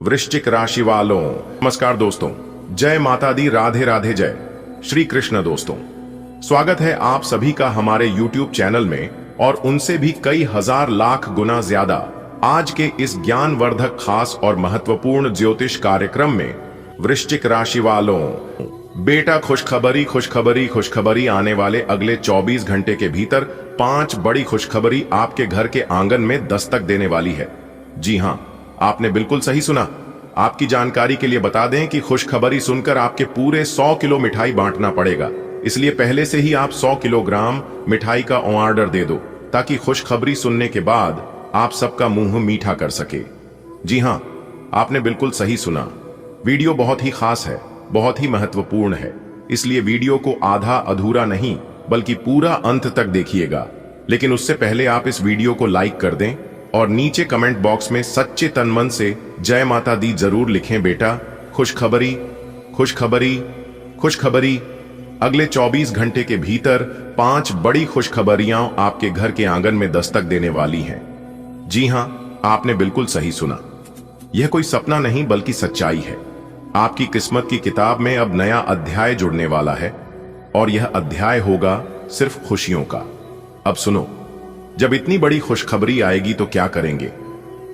वृश्चिक राशि वालों, नमस्कार दोस्तों। जय माता दी, राधे राधे, जय श्री कृष्ण। दोस्तों, स्वागत है आप सभी का हमारे YouTube चैनल में और उनसे भी कई हजार लाख गुना ज्यादा आज के इस ज्ञानवर्धक, खास और महत्वपूर्ण ज्योतिष कार्यक्रम में। वृश्चिक राशि वालों, बेटा खुशखबरी खुशखबरी खुशखबरी, आने वाले अगले 24 घंटे के भीतर 5 बड़ी खुशखबरी आपके घर के आंगन में दस्तक देने वाली है। जी हां, आपने बिल्कुल सही सुना। आपकी जानकारी के लिए बता दें कि खुशखबरी सुनकर आपके पूरे 100 किलो मिठाई बांटना पड़ेगा। इसलिए पहले से ही आप 100 किलोग्राम मिठाई का ऑर्डर दे दो, ताकि खुशखबरी सुनने के बाद आप सबका मुंह मीठा कर सके। जी हां, आपने बिल्कुल सही सुना। वीडियो बहुत ही खास है, बहुत ही महत्वपूर्ण है, इसलिए वीडियो को आधा अधूरा नहीं बल्कि पूरा अंत तक देखिएगा। लेकिन उससे पहले आप इस वीडियो को लाइक कर दें और नीचे कमेंट बॉक्स में सच्चे तन मन से जय माता दी जरूर लिखें। बेटा खुशखबरी खुशखबरी खुशखबरी, अगले 24 घंटे के भीतर 5 बड़ी खुशखबरियां आपके घर के आंगन में दस्तक देने वाली हैं। जी हां, आपने बिल्कुल सही सुना। यह कोई सपना नहीं बल्कि सच्चाई है। आपकी किस्मत की किताब में अब नया अध्याय जुड़ने वाला है और यह अध्याय होगा सिर्फ खुशियों का। अब सुनो, जब इतनी बड़ी खुशखबरी आएगी तो क्या करेंगे?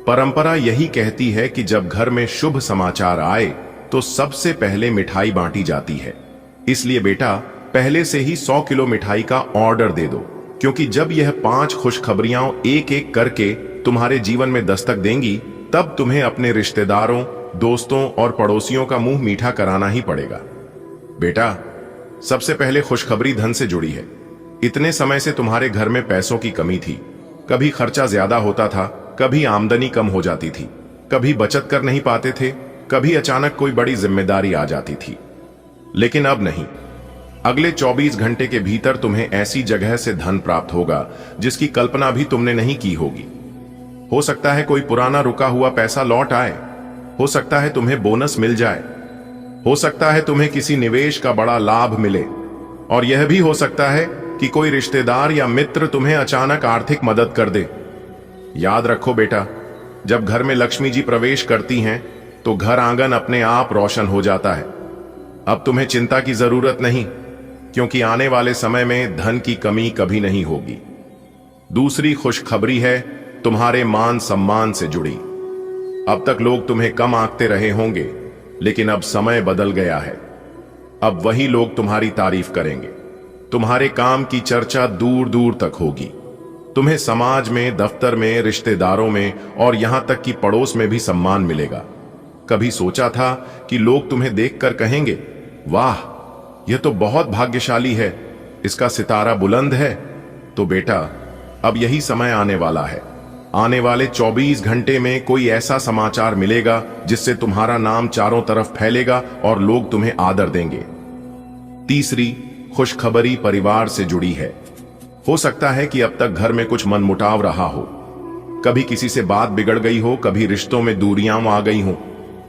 परंपरा यही कहती है कि जब घर में शुभ समाचार आए तो सबसे पहले मिठाई बांटी जाती है। इसलिए बेटा, पहले से ही 100 किलो मिठाई का ऑर्डर दे दो, क्योंकि जब यह 5 खुशखबरियां एक एक करके तुम्हारे जीवन में दस्तक देंगी, तब तुम्हें अपने रिश्तेदारों, दोस्तों और पड़ोसियों का मुंह मीठा कराना ही पड़ेगा। बेटा, सबसे पहले खुशखबरी धन से जुड़ी है। इतने समय से तुम्हारे घर में पैसों की कमी थी। कभी खर्चा ज्यादा होता था, कभी आमदनी कम हो जाती थी, कभी बचत कर नहीं पाते थे, कभी अचानक कोई बड़ी जिम्मेदारी आ जाती थी। लेकिन अब नहीं। अगले 24 घंटे के भीतर तुम्हें ऐसी जगह से धन प्राप्त होगा जिसकी कल्पना भी तुमने नहीं की होगी। हो सकता है कोई पुराना रुका हुआ पैसा लौट आए, हो सकता है तुम्हें बोनस मिल जाए, हो सकता है तुम्हें किसी निवेश का बड़ा लाभ मिले, और यह भी हो सकता है कि कोई रिश्तेदार या मित्र तुम्हें अचानक आर्थिक मदद कर दे। याद रखो बेटा, जब घर में लक्ष्मी जी प्रवेश करती हैं तो घर आंगन अपने आप रोशन हो जाता है। अब तुम्हें चिंता की जरूरत नहीं, क्योंकि आने वाले समय में धन की कमी कभी नहीं होगी। दूसरी खुशखबरी है तुम्हारे मान सम्मान से जुड़ी। अब तक लोग तुम्हें कम आंकते रहे होंगे, लेकिन अब समय बदल गया है। अब वही लोग तुम्हारी तारीफ करेंगे। तुम्हारे काम की चर्चा दूर दूर तक होगी। तुम्हें समाज में, दफ्तर में, रिश्तेदारों में और यहां तक कि पड़ोस में भी सम्मान मिलेगा। कभी सोचा था कि लोग तुम्हें देखकर कहेंगे, वाह, यह तो बहुत भाग्यशाली है, इसका सितारा बुलंद है। तो बेटा, अब यही समय आने वाला है। आने वाले 24 घंटे में कोई ऐसा समाचार मिलेगा जिससे तुम्हारा नाम चारों तरफ फैलेगा और लोग तुम्हें आदर देंगे। तीसरी खुशखबरी परिवार से जुड़ी है। हो सकता है कि अब तक घर में कुछ मनमुटाव रहा हो, कभी किसी से बात बिगड़ गई हो, कभी रिश्तों में दूरियां आ गई हो,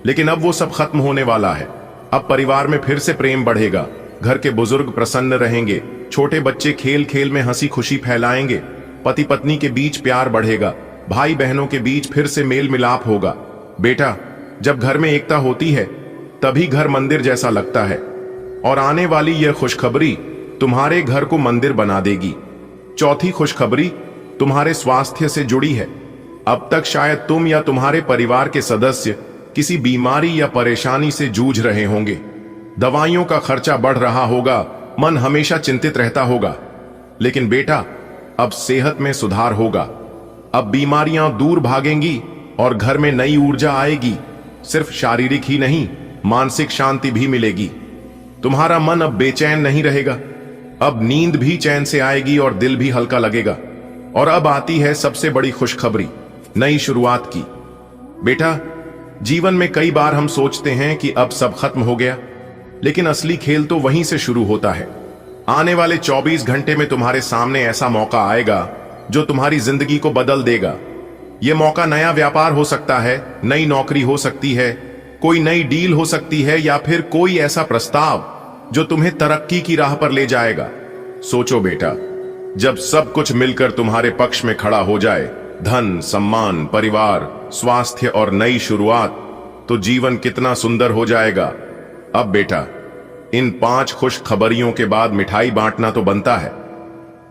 लेकिन अब वो सब खत्म होने वाला है। अब परिवार में फिर से प्रेम बढ़ेगा, घर के बुजुर्ग प्रसन्न रहेंगे, छोटे बच्चे खेल खेल में हंसी खुशी फैलाएंगे, पति पत्नी के बीच प्यार बढ़ेगा, भाई बहनों के बीच फिर से मेल मिलाप होगा। बेटा, जब घर में एकता होती है तभी घर मंदिर जैसा लगता है, और आने वाली यह खुशखबरी तुम्हारे घर को मंदिर बना देगी। चौथी खुशखबरी तुम्हारे स्वास्थ्य से जुड़ी है। अब तक शायद तुम या तुम्हारे परिवार के सदस्य किसी बीमारी या परेशानी से जूझ रहे होंगे। दवाइयों का खर्चा बढ़ रहा होगा, मन हमेशा चिंतित रहता होगा। लेकिन बेटा, अब सेहत में सुधार होगा। अब बीमारियां दूर भागेंगी और घर में नई ऊर्जा आएगी। सिर्फ शारीरिक ही नहीं, मानसिक शांति भी मिलेगी। तुम्हारा मन अब बेचैन नहीं रहेगा। अब नींद भी चैन से आएगी और दिल भी हल्का लगेगा। और अब आती है सबसे बड़ी खुशखबरी, नई शुरुआत की। बेटा, जीवन में कई बार हम सोचते हैं कि अब सब खत्म हो गया, लेकिन असली खेल तो वहीं से शुरू होता है। आने वाले 24 घंटे में तुम्हारे सामने ऐसा मौका आएगा जो तुम्हारी जिंदगी को बदल देगा। यह मौका नया व्यापार हो सकता है, नई नौकरी हो सकती है, कोई नई डील हो सकती है, या फिर कोई ऐसा प्रस्ताव जो तुम्हें तरक्की की राह पर ले जाएगा। सोचो बेटा, जब सब कुछ मिलकर तुम्हारे पक्ष में खड़ा हो जाए, धन, सम्मान, परिवार, स्वास्थ्य और नई शुरुआत, तो जीवन कितना सुंदर हो जाएगा। अब बेटा, इन 5 खुश खबरियों के बाद मिठाई बांटना तो बनता है,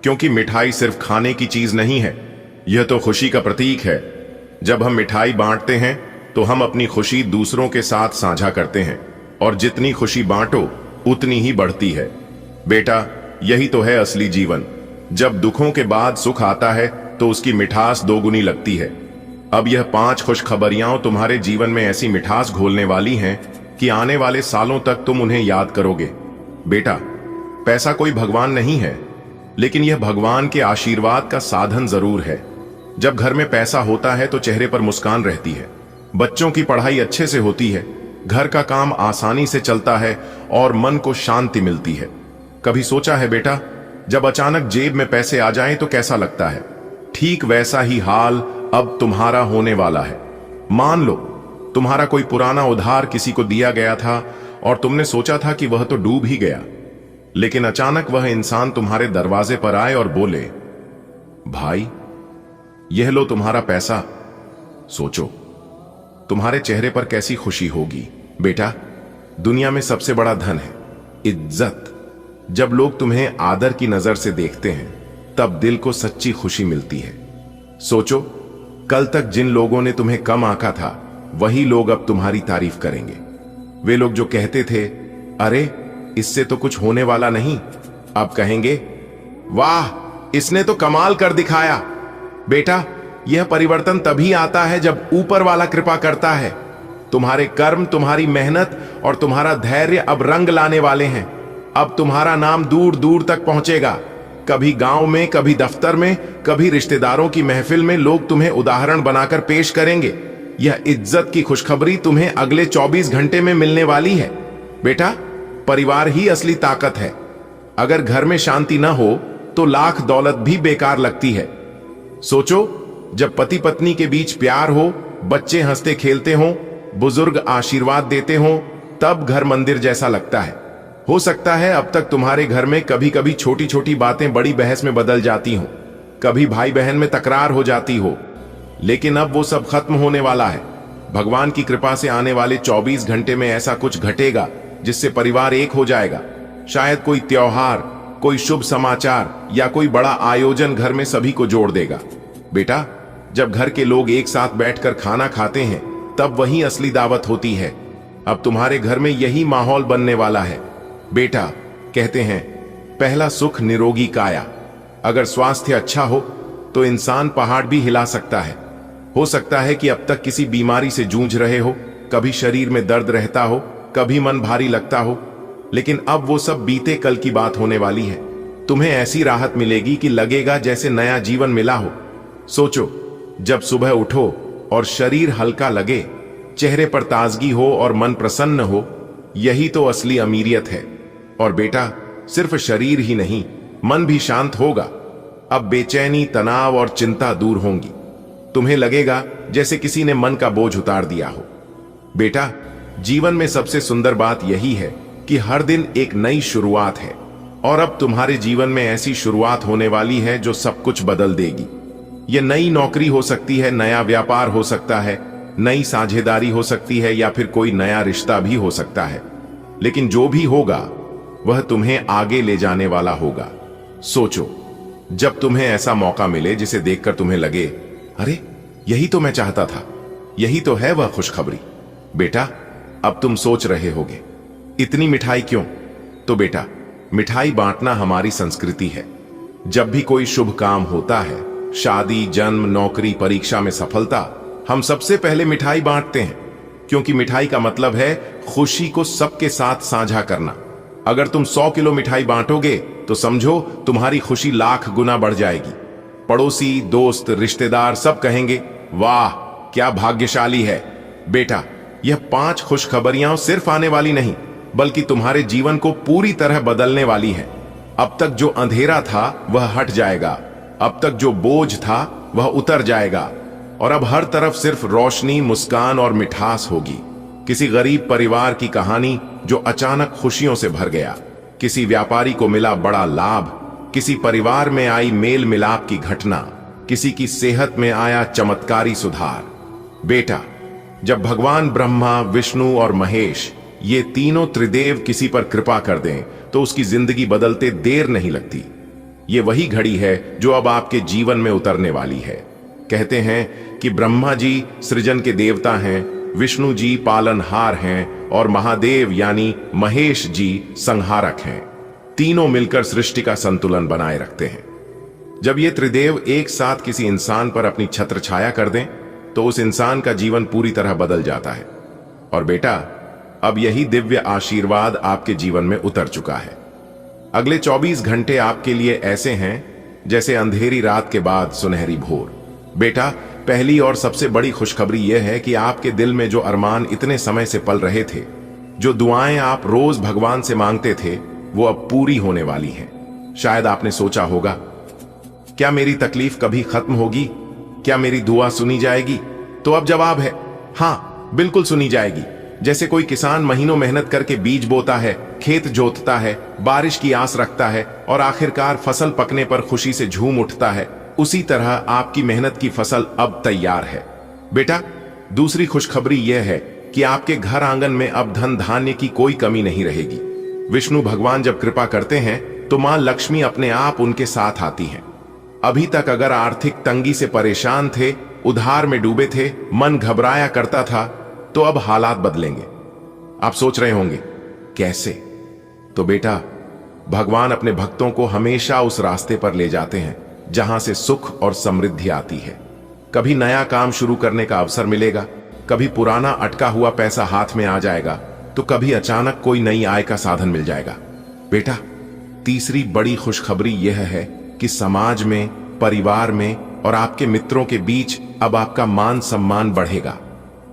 क्योंकि मिठाई सिर्फ खाने की चीज नहीं है, यह तो खुशी का प्रतीक है। जब हम मिठाई बांटते हैं तो हम अपनी खुशी दूसरों के साथ साझा करते हैं, और जितनी खुशी बांटो उतनी ही बढ़ती है। बेटा, यही तो है असली जीवन। जब दुखों के बाद सुख आता है तो उसकी मिठास दोगुनी लगती है। अब यह 5 खुशखबरियां तुम्हारे जीवन में ऐसी मिठास घोलने वाली हैं कि आने वाले सालों तक तुम उन्हें याद करोगे। बेटा, पैसा कोई भगवान नहीं है, लेकिन यह भगवान के आशीर्वाद का साधन जरूर है। जब घर में पैसा होता है तो चेहरे पर मुस्कान रहती है, बच्चों की पढ़ाई अच्छे से होती है, घर का काम आसानी से चलता है और मन को शांति मिलती है। कभी सोचा है बेटा, जब अचानक जेब में पैसे आ जाएं तो कैसा लगता है? ठीक वैसा ही हाल अब तुम्हारा होने वाला है। मान लो तुम्हारा कोई पुराना उधार किसी को दिया गया था और तुमने सोचा था कि वह तो डूब ही गया, लेकिन अचानक वह इंसान तुम्हारे दरवाजे पर आए और बोले, भाई यह लो तुम्हारा पैसा। सोचो तुम्हारे चेहरे पर कैसी खुशी होगी। बेटा, दुनिया में सबसे बड़ा धन है इज्जत। जब लोग तुम्हें आदर की नजर से देखते हैं तब दिल को सच्ची खुशी मिलती है। सोचो, कल तक जिन लोगों ने तुम्हें कम आंका था वही लोग अब तुम्हारी तारीफ करेंगे। वे लोग जो कहते थे अरे इससे तो कुछ होने वाला नहीं, अब कहेंगे वाह इसने तो कमाल कर दिखाया। बेटा, यह परिवर्तन तभी आता है जब ऊपर वाला कृपा करता है। तुम्हारे कर्म, तुम्हारी मेहनत और तुम्हारा धैर्य अब रंग लाने वाले हैं। अब तुम्हारा नाम दूर दूर तक पहुंचेगा। कभी गांव में, कभी दफ्तर में, कभी रिश्तेदारों की महफिल में लोग तुम्हें उदाहरण बनाकर पेश करेंगे। यह इज्जत की खुशखबरी तुम्हें अगले 24 घंटे में मिलने वाली है। बेटा, परिवार ही असली ताकत है। अगर घर में शांति न हो तो लाख दौलत भी बेकार लगती है। सोचो, जब पति पत्नी के बीच प्यार हो, बच्चे हंसते खेलते हों, बुजुर्ग आशीर्वाद देते हों, तब घर मंदिर जैसा लगता है। हो सकता है अब तक तुम्हारे घर में कभी कभी छोटी छोटी बातें बड़ी बहस में बदल जाती हों, कभी भाई बहन में तकरार हो जाती हो, लेकिन अब वो सब खत्म होने वाला है। भगवान की कृपा से आने वाले 24 घंटे में ऐसा कुछ घटेगा जिससे परिवार एक हो जाएगा। शायद कोई त्योहार, कोई शुभ समाचार या कोई बड़ा आयोजन घर में सभी को जोड़ देगा। बेटा, जब घर के लोग एक साथ बैठकर खाना खाते हैं तब वही असली दावत होती है। अब तुम्हारे घर में यही माहौल बनने वाला है। बेटा, कहते हैं पहला सुख निरोगी काया। अगर स्वास्थ्य अच्छा हो तो इंसान पहाड़ भी हिला सकता है। हो सकता है कि अब तक किसी बीमारी से जूझ रहे हो, कभी शरीर में दर्द रहता हो, कभी मन भारी लगता हो, लेकिन अब वो सब बीते कल की बात होने वाली है। तुम्हें ऐसी राहत मिलेगी कि लगेगा जैसे नया जीवन मिला हो। सोचो, जब सुबह उठो और शरीर हल्का लगे, चेहरे पर ताजगी हो और मन प्रसन्न हो, यही तो असली अमीरियत है। और बेटा, सिर्फ शरीर ही नहीं, मन भी शांत होगा। अब बेचैनी, तनाव और चिंता दूर होंगी। तुम्हें लगेगा जैसे किसी ने मन का बोझ उतार दिया हो। बेटा, जीवन में सबसे सुंदर बात यही है कि हर दिन एक नई शुरुआत है, और अब तुम्हारे जीवन में ऐसी शुरुआत होने वाली है जो सब कुछ बदल देगी। यह नई नौकरी हो सकती है, नया व्यापार हो सकता है, नई साझेदारी हो सकती है, या फिर कोई नया रिश्ता भी हो सकता है। लेकिन जो भी होगा वह तुम्हें आगे ले जाने वाला होगा। सोचो, जब तुम्हें ऐसा मौका मिले जिसे देखकर तुम्हें लगे अरे यही तो मैं चाहता था, यही तो है वह खुशखबरी। बेटा, अब तुम सोच रहे होगे इतनी मिठाई क्यों? तो बेटा, मिठाई बांटना हमारी संस्कृति है। जब भी कोई शुभ काम होता है, शादी, जन्म, नौकरी, परीक्षा में सफलता, हम सबसे पहले मिठाई बांटते हैं, क्योंकि मिठाई का मतलब है खुशी को सबके साथ साझा करना। अगर तुम 100 किलो मिठाई बांटोगे तो समझो तुम्हारी खुशी लाख गुना बढ़ जाएगी। पड़ोसी, दोस्त, रिश्तेदार सब कहेंगे वाह क्या भाग्यशाली है। बेटा, यह 5 खुशखबरियां सिर्फ आने वाली नहीं, बल्कि तुम्हारे जीवन को पूरी तरह बदलने वाली है। अब तक जो अंधेरा था वह हट जाएगा, अब तक जो बोझ था वह उतर जाएगा, और अब हर तरफ सिर्फ रोशनी, मुस्कान और मिठास होगी। किसी गरीब परिवार की कहानी जो अचानक खुशियों से भर गया, किसी व्यापारी को मिला बड़ा लाभ, किसी परिवार में आई मेल मिलाप की घटना, किसी की सेहत में आया चमत्कारी सुधार। बेटा, जब भगवान ब्रह्मा, विष्णु और महेश ये तीनों त्रिदेव किसी पर कृपा कर दें तो उसकी जिंदगी बदलते देर नहीं लगती। ये वही घड़ी है जो अब आपके जीवन में उतरने वाली है। कहते हैं कि ब्रह्मा जी सृजन के देवता हैं, विष्णु जी पालनहार हैं और महादेव यानी महेश जी संहारक हैं। तीनों मिलकर सृष्टि का संतुलन बनाए रखते हैं। जब ये त्रिदेव एक साथ किसी इंसान पर अपनी छत्र छाया कर दें तो उस इंसान का जीवन पूरी तरह बदल जाता है। और बेटा, अब यही दिव्य आशीर्वाद आपके जीवन में उतर चुका है। अगले 24 घंटे आपके लिए ऐसे हैं जैसे अंधेरी रात के बाद सुनहरी भोर। बेटा, पहली और सबसे बड़ी खुशखबरी यह है कि आपके दिल में जो अरमान इतने समय से पल रहे थे, जो दुआएं आप रोज भगवान से मांगते थे, वो अब पूरी होने वाली हैं। शायद आपने सोचा होगा, क्या मेरी तकलीफ कभी खत्म होगी? क्या मेरी दुआ सुनी जाएगी? तो अब जवाब है हाँ, बिल्कुल सुनी जाएगी। जैसे कोई किसान महीनों मेहनत करके बीज बोता है, खेत जोतता है, बारिश की आस रखता है और आखिरकार फसल पकने पर खुशी से झूम उठता है, उसी तरह आपकी मेहनत की फसल अब तैयार है। बेटा, दूसरी खुशखबरी यह है कि आपके घर आंगन में अब धन धान्य की कोई कमी नहीं रहेगी। विष्णु भगवान जब कृपा करते हैं तो मां लक्ष्मी अपने आप उनके साथ आती हैं। अभी तक अगर आर्थिक तंगी से परेशान थे, उधार में डूबे थे, मन घबराया करता था, तो अब हालात बदलेंगे। आप सोच रहे होंगे कैसे? तो बेटा, भगवान अपने भक्तों को हमेशा उस रास्ते पर ले जाते हैं जहां से सुख और समृद्धि आती है। कभी नया काम शुरू करने का अवसर मिलेगा, कभी पुराना अटका हुआ पैसा हाथ में आ जाएगा, तो कभी अचानक कोई नई आय का साधन मिल जाएगा। बेटा, तीसरी बड़ी खुशखबरी यह है कि समाज में, परिवार में और आपके मित्रों के बीच अब आपका मान सम्मान बढ़ेगा।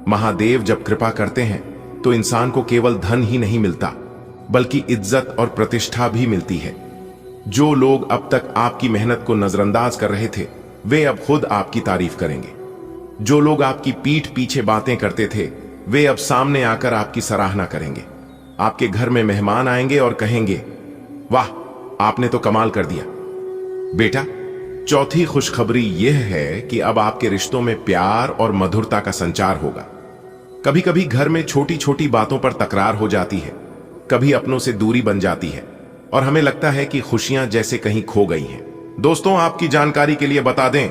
महादेव जब कृपा करते हैं तो इंसान को केवल धन ही नहीं मिलता, बल्कि इज्जत और प्रतिष्ठा भी मिलती है। जो लोग अब तक आपकी मेहनत को नजरअंदाज कर रहे थे, वे अब खुद आपकी तारीफ करेंगे। जो लोग आपकी पीठ पीछे बातें करते थे, वे अब सामने आकर आपकी सराहना करेंगे। आपके घर में मेहमान आएंगे और कहेंगे, वाह, आपने तो कमाल कर दिया। बेटा, चौथी खुशखबरी यह है कि अब आपके रिश्तों में प्यार और मधुरता का संचार होगा। कभी कभी घर में छोटी छोटी बातों पर तकरार हो जाती है, कभी अपनों से दूरी बन जाती है और हमें लगता है कि खुशियां जैसे कहीं खो गई हैं। दोस्तों, आपकी जानकारी के लिए बता दें,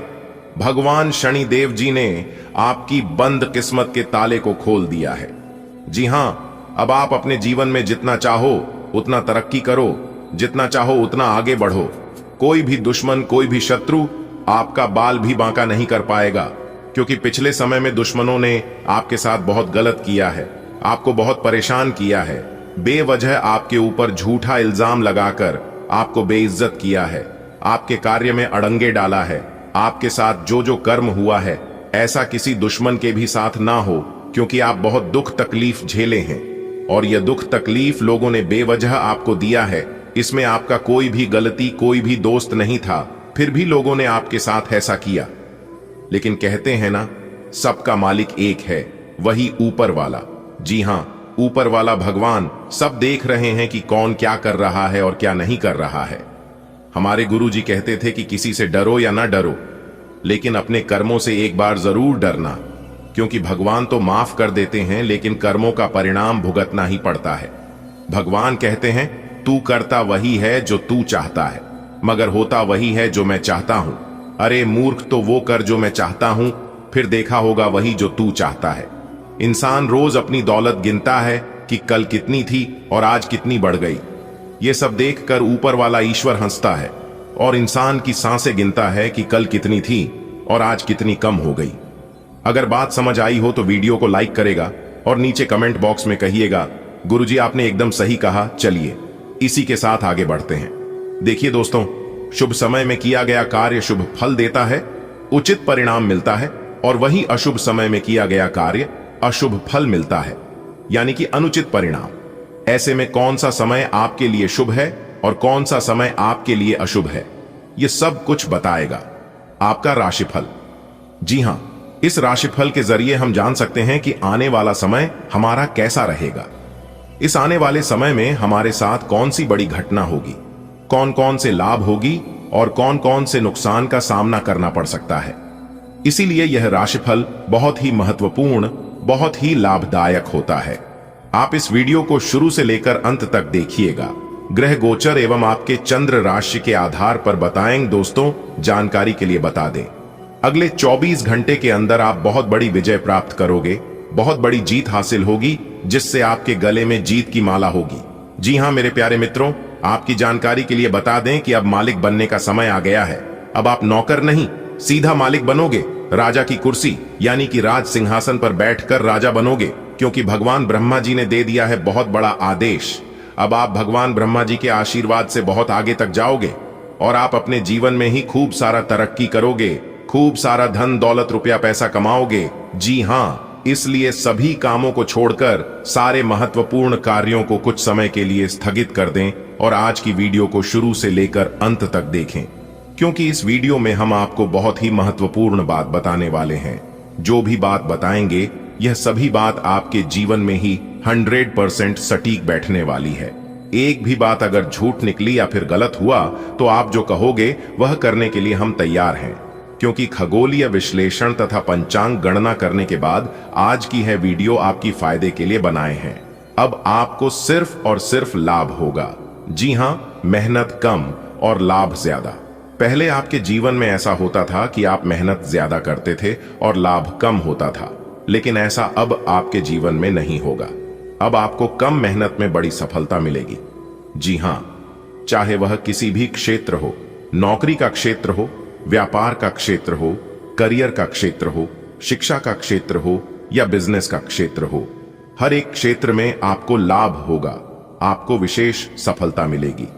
भगवान शनिदेव जी ने आपकी बंद किस्मत के ताले को खोल दिया है। जी हां, अब आप अपने जीवन में जितना चाहो उतना तरक्की करो, जितना चाहो उतना आगे बढ़ो। कोई भी दुश्मन, कोई भी शत्रु आपका बाल भी बांका नहीं कर पाएगा, क्योंकि पिछले समय में दुश्मनों ने आपके साथ बहुत गलत किया है, आपको बहुत परेशान किया है, बेवजह आपके ऊपर झूठा इल्जाम लगाकर आपको बेइज्जत किया है, आपके कार्य में अड़ंगे डाला है। आपके साथ जो जो कर्म हुआ है, ऐसा किसी दुश्मन के भी साथ ना हो, क्योंकि आप बहुत दुख तकलीफ झेले हैं और यह दुख तकलीफ लोगों ने बेवजह आपको दिया है। इसमें आपका कोई भी गलती, कोई भी दोस्त नहीं था, फिर भी लोगों ने आपके साथ ऐसा किया। लेकिन कहते हैं ना, सबका मालिक एक है, वही ऊपर वाला। जी हां, ऊपर वाला भगवान सब देख रहे हैं कि कौन क्या कर रहा है और क्या नहीं कर रहा है। हमारे गुरु जी कहते थे कि किसी से डरो या ना डरो, लेकिन अपने कर्मों से एक बार जरूर डरना, क्योंकि भगवान तो माफ कर देते हैं, लेकिन कर्मों का परिणाम भुगतना ही पड़ता है। भगवान कहते हैं, तू करता वही है जो तू चाहता है, मगर होता वही है जो मैं चाहता हूं। अरे मूर्ख, तो वो कर जो मैं चाहता हूं, फिर देखा होगा वही जो तू चाहता है। इंसान रोज अपनी दौलत गिनता है कि कल कितनी थी और आज कितनी बढ़ गई। ये सब देखकर ऊपर वाला ईश्वर हंसता है और इंसान की सांसें गिनता है कि कल कितनी थी और आज कितनी कम हो गई। अगर बात समझ आई हो तो वीडियो को लाइक करेगा और नीचे कमेंट बॉक्स में कहिएगा, गुरुजी आपने एकदम सही कहा। चलिए इसी के साथ आगे बढ़ते हैं। देखिए दोस्तों, शुभ समय में किया गया कार्य शुभ फल देता है, उचित परिणाम मिलता है, और वही अशुभ समय में किया गया कार्य अशुभ फल मिलता है, यानी कि अनुचित परिणाम। ऐसे में कौन सा समय आपके लिए शुभ है और कौन सा समय आपके लिए अशुभ है, यह सब कुछ बताएगा आपका राशिफल। जी हां, इस राशिफल के जरिए हम जान सकते हैं कि आने वाला समय हमारा कैसा रहेगा। इस आने वाले समय में हमारे साथ कौन सी बड़ी घटना होगी, कौन कौन से लाभ होगी और कौन कौन से नुकसान का सामना करना पड़ सकता है। इसीलिए यह राशिफल बहुत ही महत्वपूर्ण बहुत ही लाभदायक होता है। आप इस वीडियो को शुरू से लेकर अंत तक देखिएगा। ग्रह गोचर एवं आपके चंद्र राशि के आधार पर बताएंगे दोस्तों। जानकारी के लिए बता दें, अगले 24 घंटे के अंदर आप बहुत बड़ी विजय प्राप्त करोगे, बहुत बड़ी जीत हासिल होगी, जिससे आपके गले में जीत की माला होगी। जी हां मेरे प्यारे मित्रों, आपकी जानकारी के लिए बता दें कि अब मालिक बनने का समय आ गया है। अब आप नौकर नहीं, सीधा मालिक बनोगे। राजा की कुर्सी यानी कि राज सिंहासन पर बैठकर राजा बनोगे, क्योंकि भगवान ब्रह्मा जी ने दे दिया है बहुत बड़ा आदेश। अब आप भगवान ब्रह्मा जी के आशीर्वाद से बहुत आगे तक जाओगे और आप अपने जीवन में ही खूब सारा तरक्की करोगे, खूब सारा धन दौलत रुपया पैसा कमाओगे। जी हां, इसलिए सभी कामों को छोड़कर सारे महत्वपूर्ण कार्यों को कुछ समय के लिए स्थगित कर दें और आज की वीडियो को शुरू से लेकर अंत तक देखें, क्योंकि इस वीडियो में हम आपको बहुत ही महत्वपूर्ण बात बताने वाले हैं। जो भी बात बताएंगे यह सभी बात आपके जीवन में ही 100% सटीक बैठने वाली है। एक भी बात अगर झूठ निकली या फिर गलत हुआ तो आप जो कहोगे वह करने के लिए हम तैयार हैं, क्योंकि खगोलीय विश्लेषण तथा पंचांग गणना करने के बाद आज की है वीडियो आपकी फायदे के लिए बनाए हैं। अब आपको सिर्फ और सिर्फ लाभ होगा। जी हां, मेहनत कम और लाभ ज्यादा। पहले आपके जीवन में ऐसा होता था कि आप मेहनत ज्यादा करते थे और लाभ कम होता था, लेकिन ऐसा अब आपके जीवन में नहीं होगा। अब आपको कम मेहनत में बड़ी सफलता मिलेगी। जी हां, चाहे वह किसी भी क्षेत्र हो, नौकरी का क्षेत्र हो, व्यापार का क्षेत्र हो, करियर का क्षेत्र हो, शिक्षा का क्षेत्र हो या बिजनेस का क्षेत्र हो, हर एक क्षेत्र में आपको लाभ होगा, आपको विशेष सफलता मिलेगी।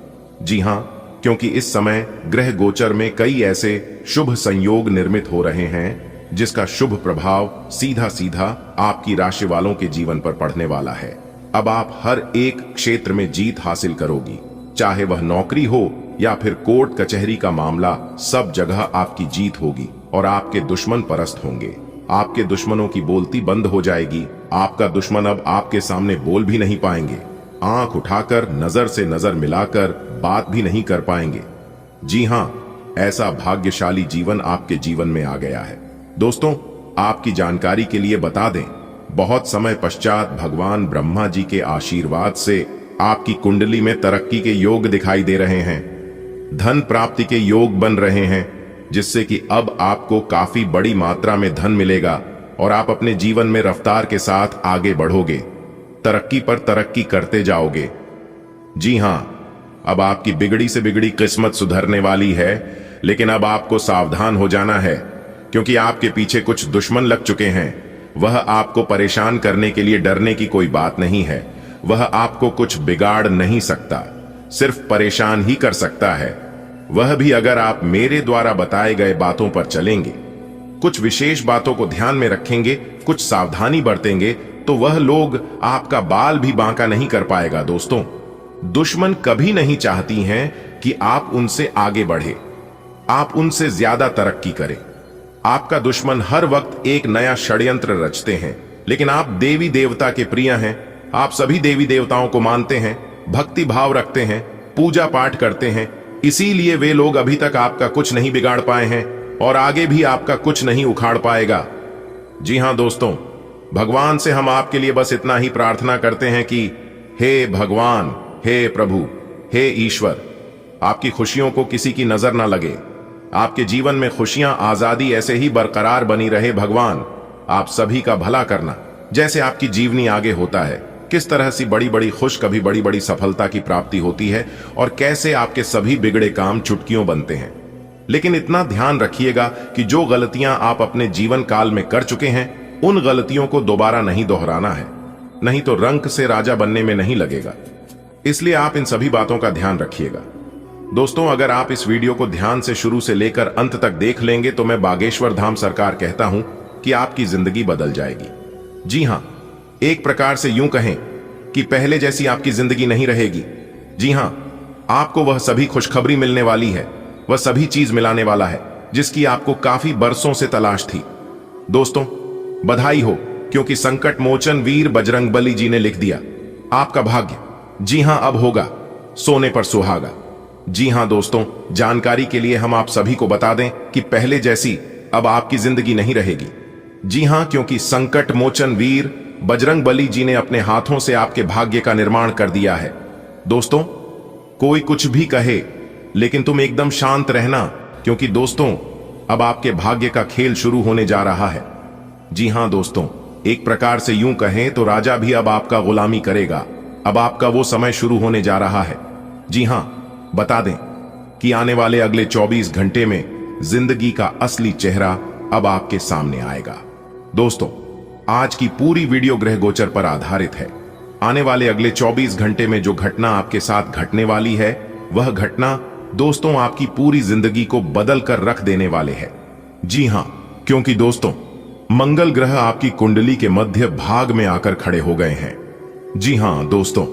जी हां, क्योंकि इस समय ग्रह गोचर में कई ऐसे शुभ संयोग निर्मित हो रहे हैं जिसका शुभ प्रभाव सीधा सीधा आपकी राशि वालों के जीवन पर पड़ने वाला है। अब आप हर एक क्षेत्र में जीत हासिल करोगी, चाहे वह नौकरी हो या फिर कोर्ट कचहरी का मामला, सब जगह आपकी जीत होगी और आपके दुश्मन परस्त होंगे। आपके दुश्मनों की बोलती बंद हो जाएगी। आपका दुश्मन अब आपके सामने बोल भी नहीं पाएंगे, आंख उठाकर नजर से नजर मिलाकर बात भी नहीं कर पाएंगे। जी हां, ऐसा भाग्यशाली जीवन आपके जीवन में आ गया है। दोस्तों, आपकी जानकारी के लिए बता दें, बहुत समय पश्चात भगवान ब्रह्मा जी के आशीर्वाद से आपकी कुंडली में तरक्की के योग दिखाई दे रहे हैं, धन प्राप्ति के योग बन रहे हैं, जिससे कि अब आपको काफी बड़ी मात्रा में धन मिलेगा और आप अपने जीवन में रफ्तार के साथ आगे बढ़ोगे, तरक्की पर तरक्की करते जाओगे। जी हां, अब आपकी बिगड़ी से बिगड़ी किस्मत सुधरने वाली है, लेकिन अब आपको सावधान हो जाना है, क्योंकि आपके पीछे कुछ दुश्मन लग चुके हैं। वह आपको परेशान करने के लिए डरने की कोई बात नहीं है। वह आपको कुछ बिगाड़ नहीं सकता, सिर्फ परेशान ही कर सकता है। वह भी अगर आप मेरे द्वारा बताए गए बातों पर चलेंगे, कुछ विशेष बातों को ध्यान में रखेंगे, कुछ सावधानी बरतेंगे, तो वह लोग आपका बाल भी बांका नहीं कर पाएगा। दोस्तों, दुश्मन कभी नहीं चाहती हैं कि आप उनसे आगे बढ़े, आप उनसे ज्यादा तरक्की करें। आपका दुश्मन हर वक्त एक नया षड्यंत्र रचते हैं, लेकिन आप देवी देवता के प्रिय हैं। आप सभी देवी देवताओं को मानते हैं, भक्ति भाव रखते हैं, पूजा पाठ करते हैं, इसीलिए वे लोग अभी तक आपका कुछ नहीं बिगाड़ पाए हैं और आगे भी आपका कुछ नहीं उखाड़ पाएगा। जी हां दोस्तों, भगवान से हम आपके लिए बस इतना ही प्रार्थना करते हैं कि हे भगवान, हे प्रभु, हे ईश्वर, आपकी खुशियों को किसी की नजर ना लगे, आपके जीवन में खुशियां, आजादी ऐसे ही बरकरार बनी रहे। भगवान आप सभी का भला करना। जैसे आपकी जीवनी आगे होता है, किस तरह से बड़ी बड़ी खुश, कभी बड़ी बड़ी सफलता की प्राप्ति होती है और कैसे आपके सभी बिगड़े काम चुटकियों बनते हैं। लेकिन इतना ध्यान रखिएगा कि जो गलतियां आप अपने जीवन काल में कर चुके हैं, उन गलतियों को दोबारा नहीं दोहराना है, नहीं तो रंक से राजा बनने में नहीं लगेगा। इसलिए आप इन सभी बातों का ध्यान रखिएगा। दोस्तों, अगर आप इस वीडियो को ध्यान से शुरू से लेकर अंत तक देख लेंगे तो मैं बागेश्वर धाम सरकार कहता हूं कि आपकी जिंदगी बदल जाएगी। जी हां, एक प्रकार से यूं कहें कि पहले जैसी आपकी जिंदगी नहीं रहेगी। जी हां, आपको वह सभी खुशखबरी मिलने वाली है, वह सभी चीज मिलाने वाला है जिसकी आपको काफी बरसों से तलाश थी। दोस्तों, बधाई हो, क्योंकि संकट मोचन वीर बजरंगबली जी ने लिख दिया आपका भाग्य। जी हां, अब होगा सोने पर सुहागा। जी हां दोस्तों, जानकारी के लिए हम आप सभी को बता दें कि पहले जैसी अब आपकी जिंदगी नहीं रहेगी। जी हां, क्योंकि संकट मोचन वीर बजरंग बली जी ने अपने हाथों से आपके भाग्य का निर्माण कर दिया है। दोस्तों, कोई कुछ भी कहे, लेकिन तुम एकदम शांत रहना, क्योंकि दोस्तों अब आपके भाग्य का खेल शुरू होने जा रहा है। जी हां दोस्तों, एक प्रकार से यूं कहें तो राजा भी अब आपका गुलामी करेगा। अब आपका वो समय शुरू होने जा रहा है। जी हां, बता दें कि आने वाले अगले 24 घंटे में जिंदगी का असली चेहरा अब आपके सामने आएगा। दोस्तों, आज की पूरी वीडियो ग्रह गोचर पर आधारित है। आने वाले अगले 24 घंटे में जो घटना आपके साथ घटने वाली है, वह घटना दोस्तों आपकी पूरी जिंदगी को बदल कर रख देने वाले है। जी हां, क्योंकि दोस्तों मंगल ग्रह आपकी कुंडली के मध्य भाग में आकर खड़े हो गए हैं। जी हां दोस्तों,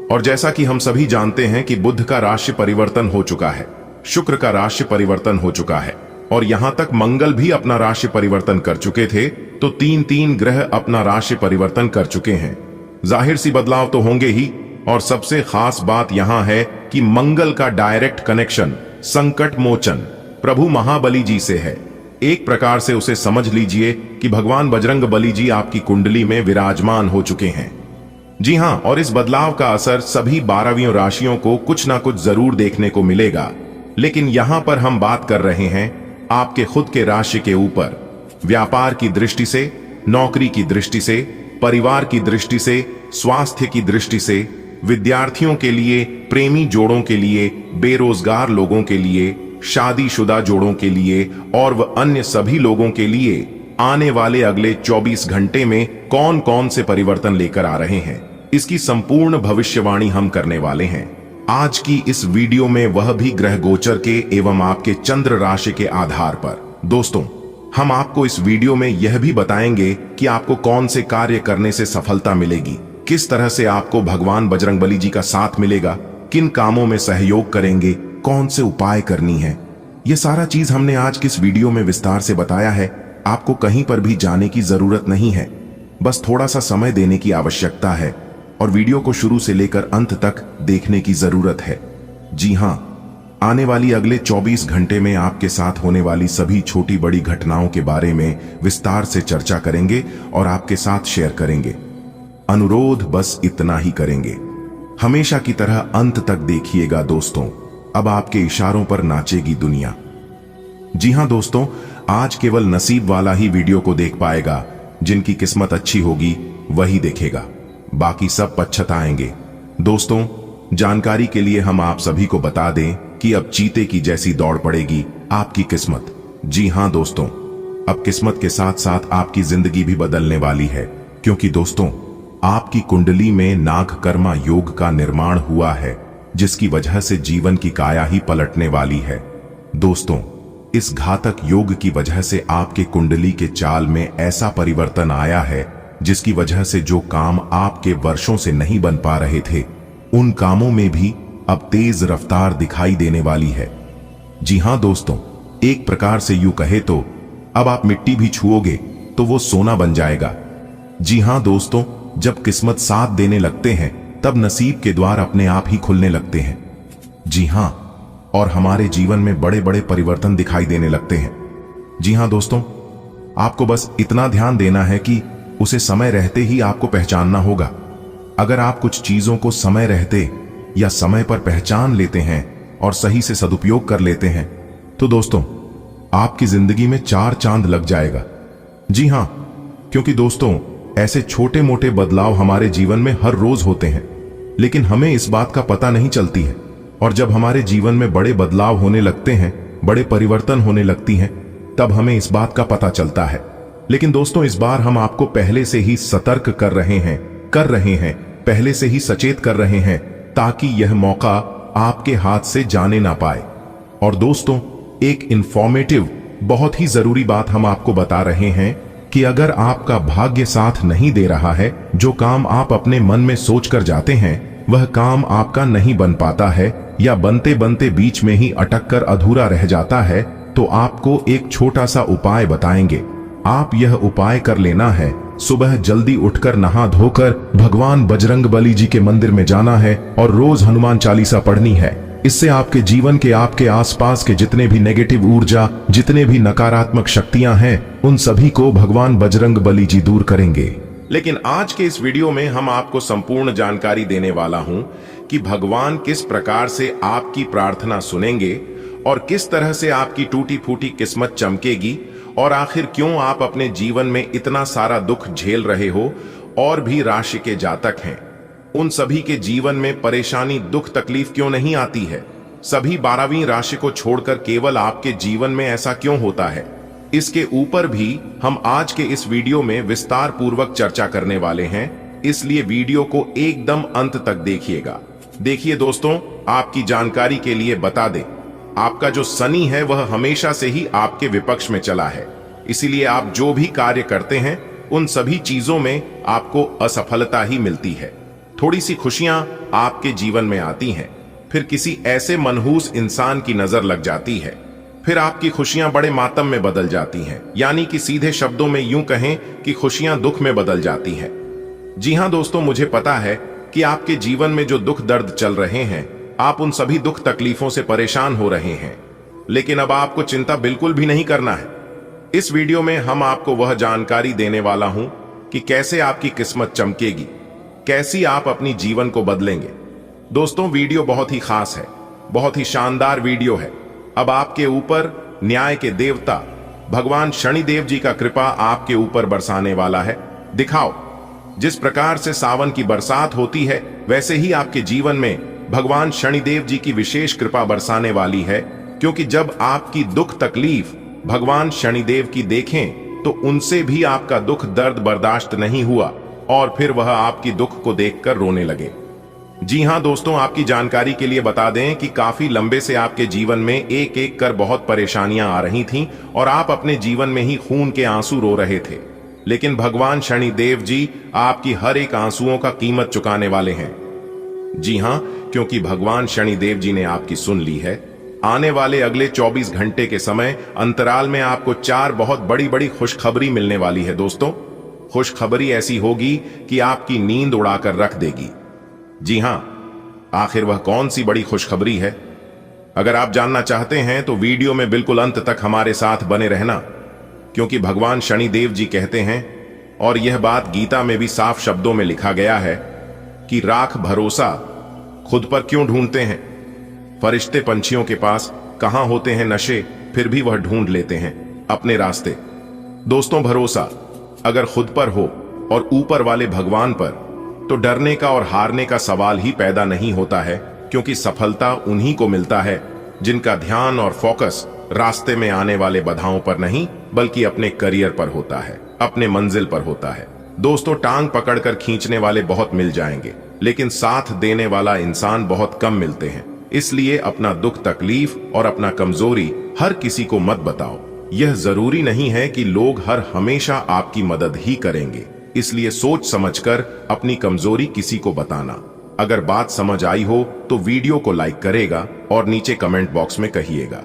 और जैसा कि हम सभी जानते हैं कि बुध का राशि परिवर्तन हो चुका है, शुक्र का राशि परिवर्तन हो चुका है, और यहां तक मंगल भी अपना राशि परिवर्तन कर चुके थे, तो तीन ग्रह अपना राशि परिवर्तन कर चुके हैं। जाहिर सी बदलाव तो होंगे ही, और सबसे खास बात यहां है कि मंगल का डायरेक्ट कनेक्शन संकट मोचन प्रभु महाबली जी से है। एक प्रकार से उसे समझ लीजिए कि भगवान बजरंग बली जी आपकी कुंडली में विराजमान हो चुके हैं। जी हां, और इस बदलाव का असर सभी 12वीं राशियों को कुछ ना कुछ जरूर देखने को मिलेगा, लेकिन यहां पर हम बात कर रहे हैं आपके खुद के राशि के ऊपर। व्यापार की दृष्टि से, नौकरी की दृष्टि से, परिवार की दृष्टि से, स्वास्थ्य की दृष्टि से, विद्यार्थियों के लिए, प्रेमी जोड़ों के लिए, बेरोजगार लोगों के लिए, शादीशुदा जोड़ों के लिए और वह अन्य सभी लोगों के लिए आने वाले अगले 24 घंटे में कौन कौन से परिवर्तन लेकर आ रहे हैं, इसकी संपूर्ण भविष्यवाणी हम करने वाले हैं आज की इस वीडियो में, वह भी ग्रह गोचर के एवं आपके चंद्र राशि के आधार पर। दोस्तों, हम आपको इस वीडियो में यह भी बताएंगे कि आपको कौन से कार्य करने से सफलता मिलेगी, किस तरह से आपको भगवान बजरंगबली जी का साथ मिलेगा, किन कामों में सहयोग करेंगे, कौन से उपाय करनी है। यह सारा चीज हमने आज की इस वीडियो में विस्तार से बताया है। आपको कहीं पर भी जाने की जरूरत नहीं है, बस थोड़ा सा समय देने की आवश्यकता है और वीडियो को शुरू से लेकर अंत तक देखने की जरूरत है। जी हां, आने वाली अगले 24 घंटे में आपके साथ होने वाली सभी छोटी बड़ी घटनाओं के बारे में विस्तार से चर्चा करेंगे और आपके साथ शेयर करेंगे। अनुरोध बस इतना ही करेंगे, हमेशा की तरह अंत तक देखिएगा दोस्तों। अब आपके इशारों पर नाचेगी दुनिया। जी हां दोस्तों, आज केवल नसीब वाला ही वीडियो को देख पाएगा। जिनकी किस्मत अच्छी होगी वही देखेगा, बाकी सब पछताएंगे। दोस्तों, जानकारी के लिए हम आप सभी को बता दें कि अब चीते की जैसी दौड़ पड़ेगी आपकी किस्मत। जी हां दोस्तों, अब किस्मत के साथ साथ आपकी जिंदगी भी बदलने वाली है, क्योंकि दोस्तों आपकी कुंडली में नागकर्मा योग का निर्माण हुआ है, जिसकी वजह से जीवन की काया ही पलटने वाली है। दोस्तों, इस घातक योग की वजह से आपके कुंडली के चाल में ऐसा परिवर्तन आया है, जिसकी वजह से जो काम आपके वर्षों से नहीं बन पा रहे थे, उन कामों में भी अब तेज रफ्तार दिखाई देने वाली है। जी हां दोस्तों, एक प्रकार से यूं कहे तो अब आप मिट्टी भी छुओगे तो वो सोना बन जाएगा। जी हां दोस्तों, जब किस्मत साथ देने लगते हैं तब नसीब के द्वार अपने आप ही खुलने लगते हैं। जी हां, और हमारे जीवन में बड़े बड़े परिवर्तन दिखाई देने लगते हैं। जी हां दोस्तों, आपको बस इतना ध्यान देना है कि उसे समय रहते ही आपको पहचानना होगा। अगर आप कुछ चीजों को समय रहते या समय पर पहचान लेते हैं और सही से सदुपयोग कर लेते हैं, तो दोस्तों आपकी जिंदगी में 4 चांद लग जाएगा। जी हां, क्योंकि दोस्तों ऐसे छोटे मोटे बदलाव हमारे जीवन में हर रोज होते हैं, लेकिन हमें इस बात का पता नहीं चलती है। और जब हमारे जीवन में बड़े बदलाव होने लगते हैं, बड़े परिवर्तन होने लगती हैं, तब हमें इस बात का पता चलता है। लेकिन दोस्तों, इस बार हम आपको पहले से ही सतर्क कर रहे हैं, पहले से ही सचेत कर रहे हैं, ताकि यह मौका आपके हाथ से जाने ना पाए। और दोस्तों, एक इंफॉर्मेटिव बहुत ही जरूरी बात हम आपको बता रहे हैं कि अगर आपका भाग्य साथ नहीं दे रहा है, जो काम आप अपने मन में सोच कर जाते हैं वह काम आपका नहीं बन पाता है, या बनते बनते बीच में ही अटक कर अधूरा रह जाता है, तो आपको एक छोटा सा उपाय बताएंगे। आप यह उपाय कर लेना है, सुबह जल्दी उठकर नहा धोकर भगवान बजरंग बली जी के मंदिर में जाना है और रोज हनुमान चालीसा पढ़नी है। इससे आपके जीवन के आपके आसपास के जितने भी नेगेटिव ऊर्जा, जितने भी नकारात्मक शक्तियां हैं, उन सभी को भगवान बजरंग बली जी दूर करेंगे। लेकिन आज के इस वीडियो में हम आपको संपूर्ण जानकारी देने वाला हूं कि भगवान किस प्रकार से आपकी प्रार्थना सुनेंगे और किस तरह से आपकी टूटी फूटी किस्मत चमकेगी, और आखिर क्यों आप अपने जीवन में इतना सारा दुख झेल रहे हो और भी राशि के जातक हैं, उन सभी के जीवन में परेशानी, दुख, तकलीफ क्यों नहीं आती है। सभी 12वीं राशि को छोड़कर केवल आपके जीवन में ऐसा क्यों होता है, इसके ऊपर भी हम आज के इस वीडियो में विस्तार पूर्वक चर्चा करने वाले हैं। इसलिए वीडियो को एकदम अंत तक देखिएगा। देखिए दोस्तों, आपकी जानकारी के लिए बता दें, आपका जो शनि है वह हमेशा से ही आपके विपक्ष में चला है। इसीलिए आप जो भी कार्य करते हैं उन सभी चीजों में आपको असफलता ही मिलती है। थोड़ी सी खुशियां आपके जीवन में आती हैं, फिर किसी ऐसे मनहूस इंसान की नजर लग जाती है, फिर आपकी खुशियां बड़े मातम में बदल जाती हैं। यानी कि सीधे शब्दों में यूं कहें कि खुशियां दुख में बदल जाती हैं। जी हां दोस्तों, मुझे पता है कि आपके जीवन में जो दुख दर्द चल रहे हैं, आप उन सभी दुख तकलीफों से परेशान हो रहे हैं, लेकिन अब आपको चिंता बिल्कुल भी नहीं करना है। इस वीडियो में हम आपको वह जानकारी देने वाला हूं कि कैसे आपकी किस्मत चमकेगी, कैसी आप अपनी जीवन को बदलेंगे। दोस्तों, वीडियो बहुत ही खास है, बहुत ही शानदार वीडियो है। अब आपके ऊपर न्याय के देवता भगवान शनिदेव जी का कृपा आपके ऊपर बरसाने वाला है। दिखाओ, जिस प्रकार से सावन की बरसात होती है, वैसे ही आपके जीवन में भगवान शनिदेव जी की विशेष कृपा बरसाने वाली है। क्योंकि जब आपकी दुख तकलीफ भगवान शनिदेव की देखें तो उनसे भी आपका दुख दर्द बर्दाश्त नहीं हुआ और फिर वह आपकी दुख को देखकर रोने लगे। जी हां दोस्तों, आपकी जानकारी के लिए बता दें कि काफी लंबे से आपके जीवन में एक एक कर बहुत परेशानियां आ रही थीं और आप अपने जीवन में ही खून के आंसू रो रहे थे। लेकिन भगवान शनिदेव जी आपकी हर एक आंसुओं का कीमत चुकाने वाले हैं। जी हां, क्योंकि भगवान शनिदेव जी ने आपकी सुन ली है। आने वाले अगले 24 घंटे के समय अंतराल में आपको 4 बहुत बड़ी बड़ी खुशखबरी मिलने वाली है। दोस्तों, खुशखबरी ऐसी होगी कि आपकी नींद उड़ाकर रख देगी। जी हां, आखिर वह कौन सी बड़ी खुशखबरी है? अगर आप जानना चाहते हैं तो वीडियो में बिल्कुल अंत तक हमारे साथ बने रहना, क्योंकि भगवान शनिदेव जी कहते हैं, और यह बात गीता में भी साफ शब्दों में लिखा गया है कि राख भरोसा खुद पर क्यों ढूंढते हैं? फरिश्ते पंछियों के पास कहां होते हैं नशे, फिर भी वह ढूंढ लेते हैं अपने रास्ते। दोस्तों, भरोसा अगर खुद पर हो और ऊपर वाले भगवान पर, तो डरने का और हारने का सवाल ही पैदा नहीं होता है। क्योंकि सफलता उन्हीं को मिलता है जिनका ध्यान और फोकस रास्ते में आने वाले बाधाओं पर नहीं, बल्कि अपने करियर पर होता है, अपने मंजिल पर होता है। दोस्तों, टांग पकड़कर खींचने वाले बहुत मिल जाएंगे, लेकिन साथ देने वाला इंसान बहुत कम मिलते हैं। इसलिए अपना दुख तकलीफ और अपना कमजोरी हर किसी को मत बताओ। यह जरूरी नहीं है कि लोग हर हमेशा आपकी मदद ही करेंगे। इसलिए सोच समझकर अपनी कमजोरी किसी को बताना। अगर बात समझ आई हो तो वीडियो को लाइक करेगा और नीचे कमेंट बॉक्स में कहिएगा,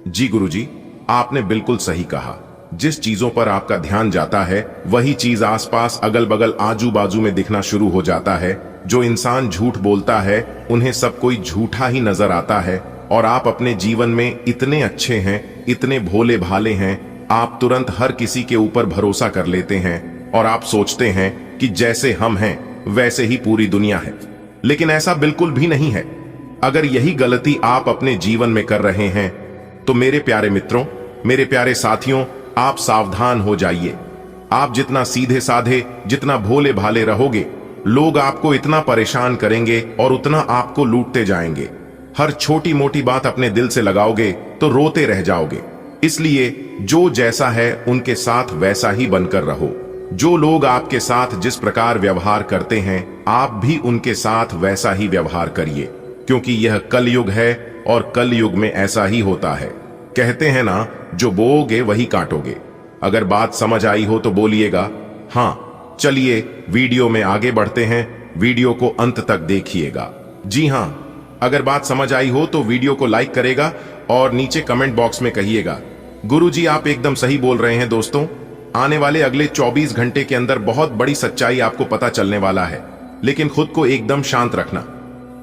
जी गुरुजी, आपने बिल्कुल सही कहा। जिस चीजों पर आपका ध्यान जाता है वही चीज आसपास अगल बगल आजू बाजू में दिखना शुरू हो जाता है। जो इंसान झूठ बोलता है उन्हें सब कोई झूठा ही नजर आता है, और आप अपने जीवन में इतने अच्छे हैं, इतने भोले भाले हैं, आप तुरंत हर किसी के ऊपर भरोसा कर लेते हैं और आप सोचते हैं कि जैसे हम हैं वैसे ही पूरी दुनिया है। लेकिन ऐसा बिल्कुल भी नहीं है। अगर यही गलती आप अपने जीवन में कर रहे हैं तो मेरे प्यारे मित्रों, मेरे प्यारे साथियों, आप सावधान हो जाइए। आप जितना सीधे साधे, जितना भोले भाले रहोगे, लोग आपको इतना परेशान करेंगे और उतना आपको लूटते जाएंगे। हर छोटी मोटी बात अपने दिल से लगाओगे तो रोते रह जाओगे। इसलिए जो जैसा है उनके साथ वैसा ही बनकर रहो। जो लोग आपके साथ जिस प्रकार व्यवहार करते हैं, आप भी उनके साथ वैसा ही व्यवहार करिए, क्योंकि यह कलयुग है और कलयुग में ऐसा ही होता है। कहते हैं ना, जो बोओगे वही काटोगे। अगर बात समझ आई हो तो बोलिएगा हाँ। चलिए वीडियो में आगे बढ़ते हैं, वीडियो को अंत तक देखिएगा। जी हाँ, अगर बात समझ आई हो तो वीडियो को लाइक करेगा और नीचे कमेंट बॉक्स में कहिएगा, गुरुजी आप एकदम सही बोल रहे हैं। दोस्तों, आने वाले अगले 24 घंटे के अंदर बहुत बड़ी सच्चाई आपको पता चलने वाला है, लेकिन खुद को एकदम शांत रखना।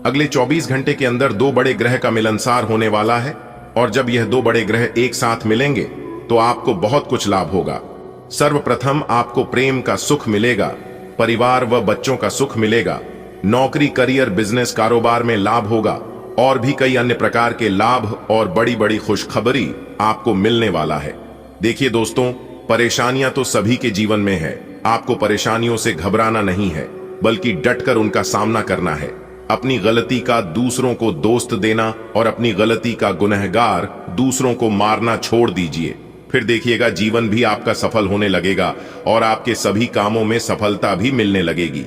अगले 24 घंटे के अंदर दो बड़े ग्रह का मिलनसार होने वाला है, और जब यह दो बड़े ग्रह एक साथ मिलेंगे तो आपको बहुत कुछ लाभ होगा। सर्वप्रथम आपको प्रेम का सुख मिलेगा, परिवार व बच्चों का सुख मिलेगा, नौकरी, करियर, बिजनेस, कारोबार में लाभ होगा, और भी कई अन्य प्रकार के लाभ और बड़ी बड़ी खुशखबरी आपको मिलने वाला है। देखिए दोस्तों, परेशानियां तो सभी के जीवन में है। आपको परेशानियों से घबराना नहीं है, बल्कि डटकर उनका सामना करना है। अपनी गलती का दूसरों को दोस्त देना और अपनी गलती का गुनहगार दूसरों को मारना छोड़ दीजिए। फिर देखिएगा जीवन भी आपका सफल होने लगेगा और आपके सभी कामों में सफलता भी मिलने लगेगी।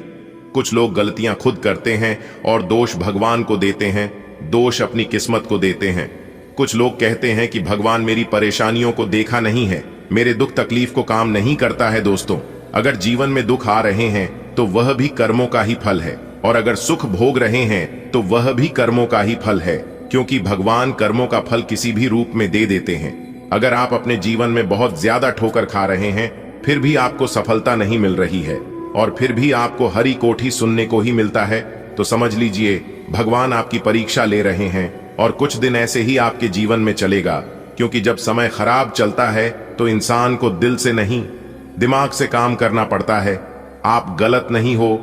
कुछ लोग गलतियां खुद करते हैं और दोष भगवान को देते हैं, दोष अपनी किस्मत को देते हैं। कुछ लोग कहते हैं कि भगवान मेरी परेशानियों को देखा नहीं है, मेरे दुख तकलीफ को काम नहीं करता है। दोस्तों, अगर जीवन में दुख आ रहे हैं तो वह भी कर्मों का ही फल है, और अगर सुख भोग रहे हैं तो वह भी कर्मों का ही फल है, क्योंकि भगवान कर्मों का फल किसी भी रूप में दे देते हैं। अगर आप अपने जीवन में बहुत ज्यादा ठोकर खा रहे हैं, फिर भी आपको सफलता नहीं मिल रही है, और फिर भी आपको हरी कोठी सुनने को ही मिलता है, तो समझ लीजिए भगवान आपकी परीक्षा ले रहे हैं। और कुछ दिन ऐसे ही आपके जीवन में चलेगा, क्योंकि जब समय खराब चलता है तो इंसान को दिल से नहीं, दिमाग से काम करना पड़ता है। आप गलत नहीं हो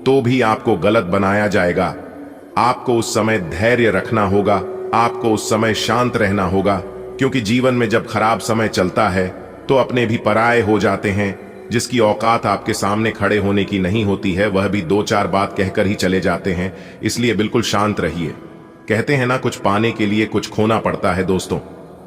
तो भी आपको गलत बनाया जाएगा। आपको उस समय धैर्य रखना होगा, आपको उस समय शांत रहना होगा, क्योंकि जीवन में जब खराब समय चलता है तो अपने भी पराये हो जाते हैं। जिसकी औकात आपके सामने खड़े होने की नहीं होती है, वह भी दो चार बात कहकर ही चले जाते हैं। इसलिए बिल्कुल शांत रहिए। कहते हैं ना, कुछ पाने के लिए कुछ खोना पड़ता है। दोस्तों,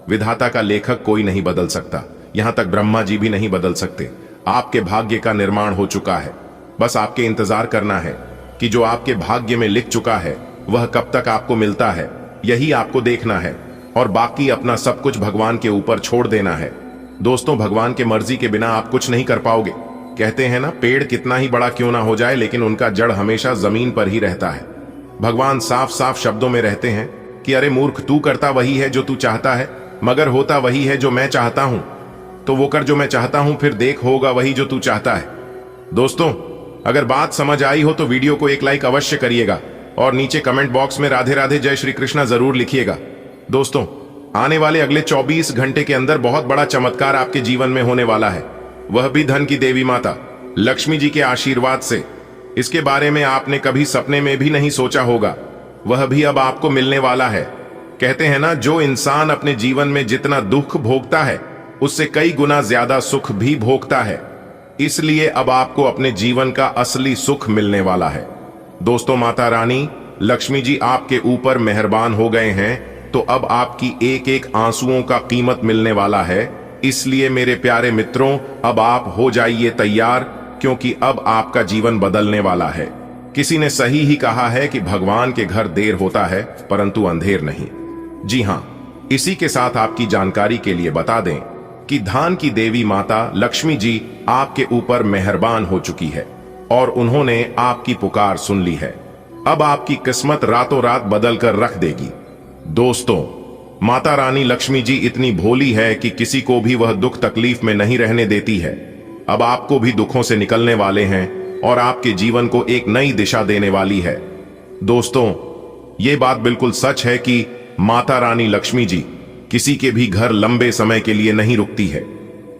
विधाता का लेखक कोई नहीं बदल सकता, यहां तक ब्रह्मा जी भी नहीं बदल सकते। आपके भाग्य का निर्माण हो चुका है, बस आपके इंतजार करना है कि जो आपके भाग्य में लिख चुका है वह कब तक आपको मिलता है, यही आपको देखना है, और बाकी अपना सब कुछ भगवान के ऊपर छोड़ देना है। दोस्तों, भगवान के मर्जी के बिना आप कुछ नहीं कर पाओगे। कहते हैं ना, पेड़ कितना ही बड़ा क्यों ना हो जाए, लेकिन उनका जड़ हमेशा जमीन पर ही रहता है। भगवान साफ साफ शब्दों में रहते हैं कि अरे मूर्ख, तू करता वही है जो तू चाहता है, मगर होता वही है जो मैं चाहता हूं। तो वो कर जो मैं चाहता हूं, फिर देख होगा वही जो तू चाहता है। दोस्तों, अगर बात समझ आई हो तो वीडियो को एक लाइक अवश्य करिएगा, और नीचे कमेंट बॉक्स में राधे राधे जय श्री कृष्णा जरूर लिखिएगा। दोस्तों, आने वाले अगले 24 घंटे के अंदर बहुत बड़ा चमत्कार आपके जीवन में होने वाला है, वह भी धन की देवी माता लक्ष्मी जी के आशीर्वाद से। इसके बारे में आपने कभी सपने में भी नहीं सोचा होगा, वह भी अब आपको मिलने वाला है। कहते हैं ना, जो इंसान अपने जीवन में जितना दुख भोगता है उससे कई गुना ज्यादा सुख भी भोगता है। इसलिए अब आपको अपने जीवन का असली सुख मिलने वाला है। दोस्तों, माता रानी लक्ष्मी जी आपके ऊपर मेहरबान हो गए हैं, तो अब आपकी एक एक आंसुओं का कीमत मिलने वाला है। इसलिए मेरे प्यारे मित्रों, अब आप हो जाइए तैयार, क्योंकि अब आपका जीवन बदलने वाला है। किसी ने सही ही कहा है कि भगवान के घर देर होता है परंतु अंधेर नहीं। जी हां, इसी के साथ आपकी जानकारी के लिए बता दें कि धान की देवी माता लक्ष्मी जी आपके ऊपर मेहरबान हो चुकी है, और उन्होंने आपकी पुकार सुन ली है। अब आपकी किस्मत रातों रात बदल कर रख देगी। दोस्तों, माता रानी लक्ष्मी जी इतनी भोली है कि किसी को भी वह दुख तकलीफ में नहीं रहने देती है। अब आपको भी दुखों से निकलने वाले हैं और आपके जीवन को एक नई दिशा देने वाली है। दोस्तों, ये बात बिल्कुल सच है कि माता रानी लक्ष्मी जी किसी के भी घर लंबे समय के लिए नहीं रुकती है,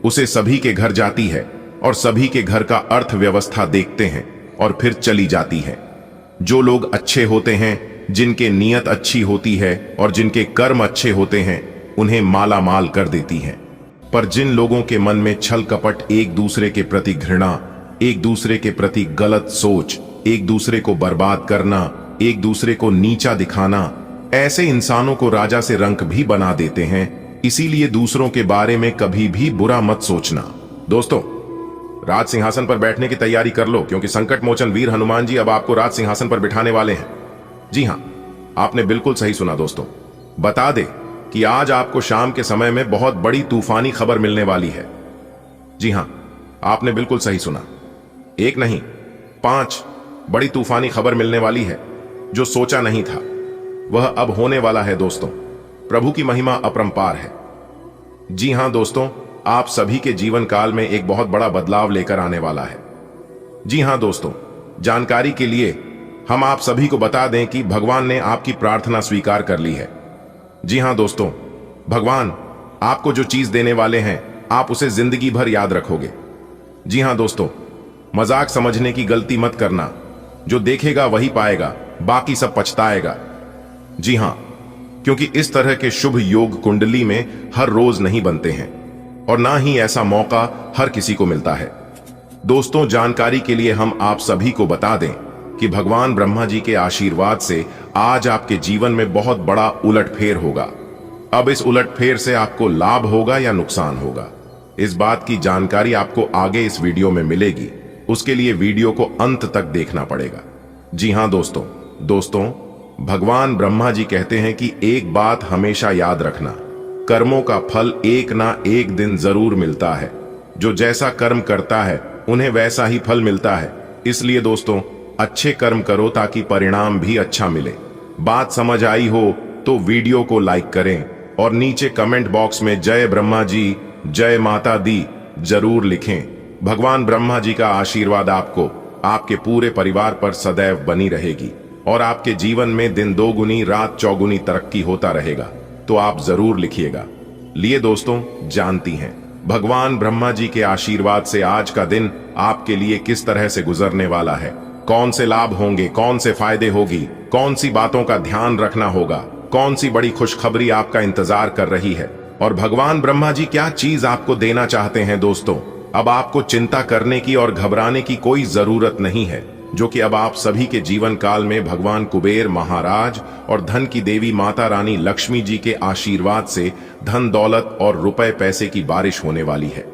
उसे सभी के घर जाती है और सभी के घर का अर्थव्यवस्था देखते हैं और फिर चली जाती है। जो लोग अच्छे होते हैं, जिनके नीयत अच्छी होती है और जिनके कर्म अच्छे होते हैं, उन्हें माला माल कर देती है। पर जिन लोगों के मन में छल कपट, एक दूसरे के प्रति घृणा, एक दूसरे के प्रति गलत सोच, एक दूसरे को बर्बाद करना, एक दूसरे को नीचा दिखाना, ऐसे इंसानों को राजा से रंक भी बना देते हैं। इसीलिए दूसरों के बारे में कभी भी बुरा मत सोचना। दोस्तों, राज सिंहासन पर बैठने की तैयारी कर लो, क्योंकि संकट मोचन वीर हनुमान जी अब आपको राज सिंहासन पर बिठाने वाले हैं। जी हां, आपने बिल्कुल सही सुना। दोस्तों, बता दे कि आज आपको शाम के समय में बहुत बड़ी तूफानी खबर मिलने वाली है। जी हां, आपने बिल्कुल सही सुना। एक नहीं, 5 बड़ी तूफानी खबर मिलने वाली है। जो सोचा नहीं था वह अब होने वाला है। दोस्तों, प्रभु की महिमा अपरंपार है। जी हां दोस्तों, आप सभी के जीवन काल में एक बहुत बड़ा बदलाव लेकर आने वाला है। जी हां दोस्तों, जानकारी के लिए हम आप सभी को बता दें कि भगवान ने आपकी प्रार्थना स्वीकार कर ली है। जी हां दोस्तों, भगवान आपको जो चीज देने वाले हैं आप उसे जिंदगी भर याद रखोगे। जी हां दोस्तों, मजाक समझने की गलती मत करना। जो देखेगा वही पाएगा, बाकी सब पछताएगा। जी हां, क्योंकि इस तरह के शुभ योग कुंडली में हर रोज नहीं बनते हैं और ना ही ऐसा मौका हर किसी को मिलता है। दोस्तों, जानकारी के लिए हम आप सभी को बता दें कि भगवान ब्रह्मा जी के आशीर्वाद से आज आपके जीवन में बहुत बड़ा उलटफेर होगा। अब इस उलटफेर से आपको लाभ होगा या नुकसान होगा, इस बात की जानकारी आपको आगे इस वीडियो में मिलेगी। उसके लिए वीडियो को अंत तक देखना पड़ेगा। जी हां दोस्तों, भगवान ब्रह्मा जी कहते हैं कि एक बात हमेशा याद रखना, कर्मों का फल एक ना एक दिन जरूर मिलता है। जो जैसा कर्म करता है उन्हें वैसा ही फल मिलता है। इसलिए दोस्तों, अच्छे कर्म करो ताकि परिणाम भी अच्छा मिले। बात समझ आई हो तो वीडियो को लाइक करें और नीचे कमेंट बॉक्स में जय ब्रह्मा जी, जय माता दी जरूर लिखें। भगवान ब्रह्मा जी का आशीर्वाद आपको, आपके पूरे परिवार पर सदैव बनी रहेगी और आपके जीवन में दिन दोगुनी रात चौगुनी तरक्की होता रहेगा। तो आप जरूर लिखिएगा। लिए दोस्तों, जानती हैं भगवान ब्रह्मा जी के आशीर्वाद से आज का दिन आपके लिए किस तरह से गुजरने वाला है, कौन से लाभ होंगे, कौन से फायदे होगी, कौन सी बातों का ध्यान रखना होगा, कौन सी बड़ी खुशखबरी आपका इंतजार कर रही है और भगवान ब्रह्मा जी क्या चीज आपको देना चाहते हैं। दोस्तों, अब आपको चिंता करने की और घबराने की कोई जरूरत नहीं है, जो कि अब आप सभी के जीवन काल में भगवान कुबेर महाराज और धन की देवी माता रानी लक्ष्मी जी के आशीर्वाद से धन दौलत और रुपए पैसे की बारिश होने वाली है।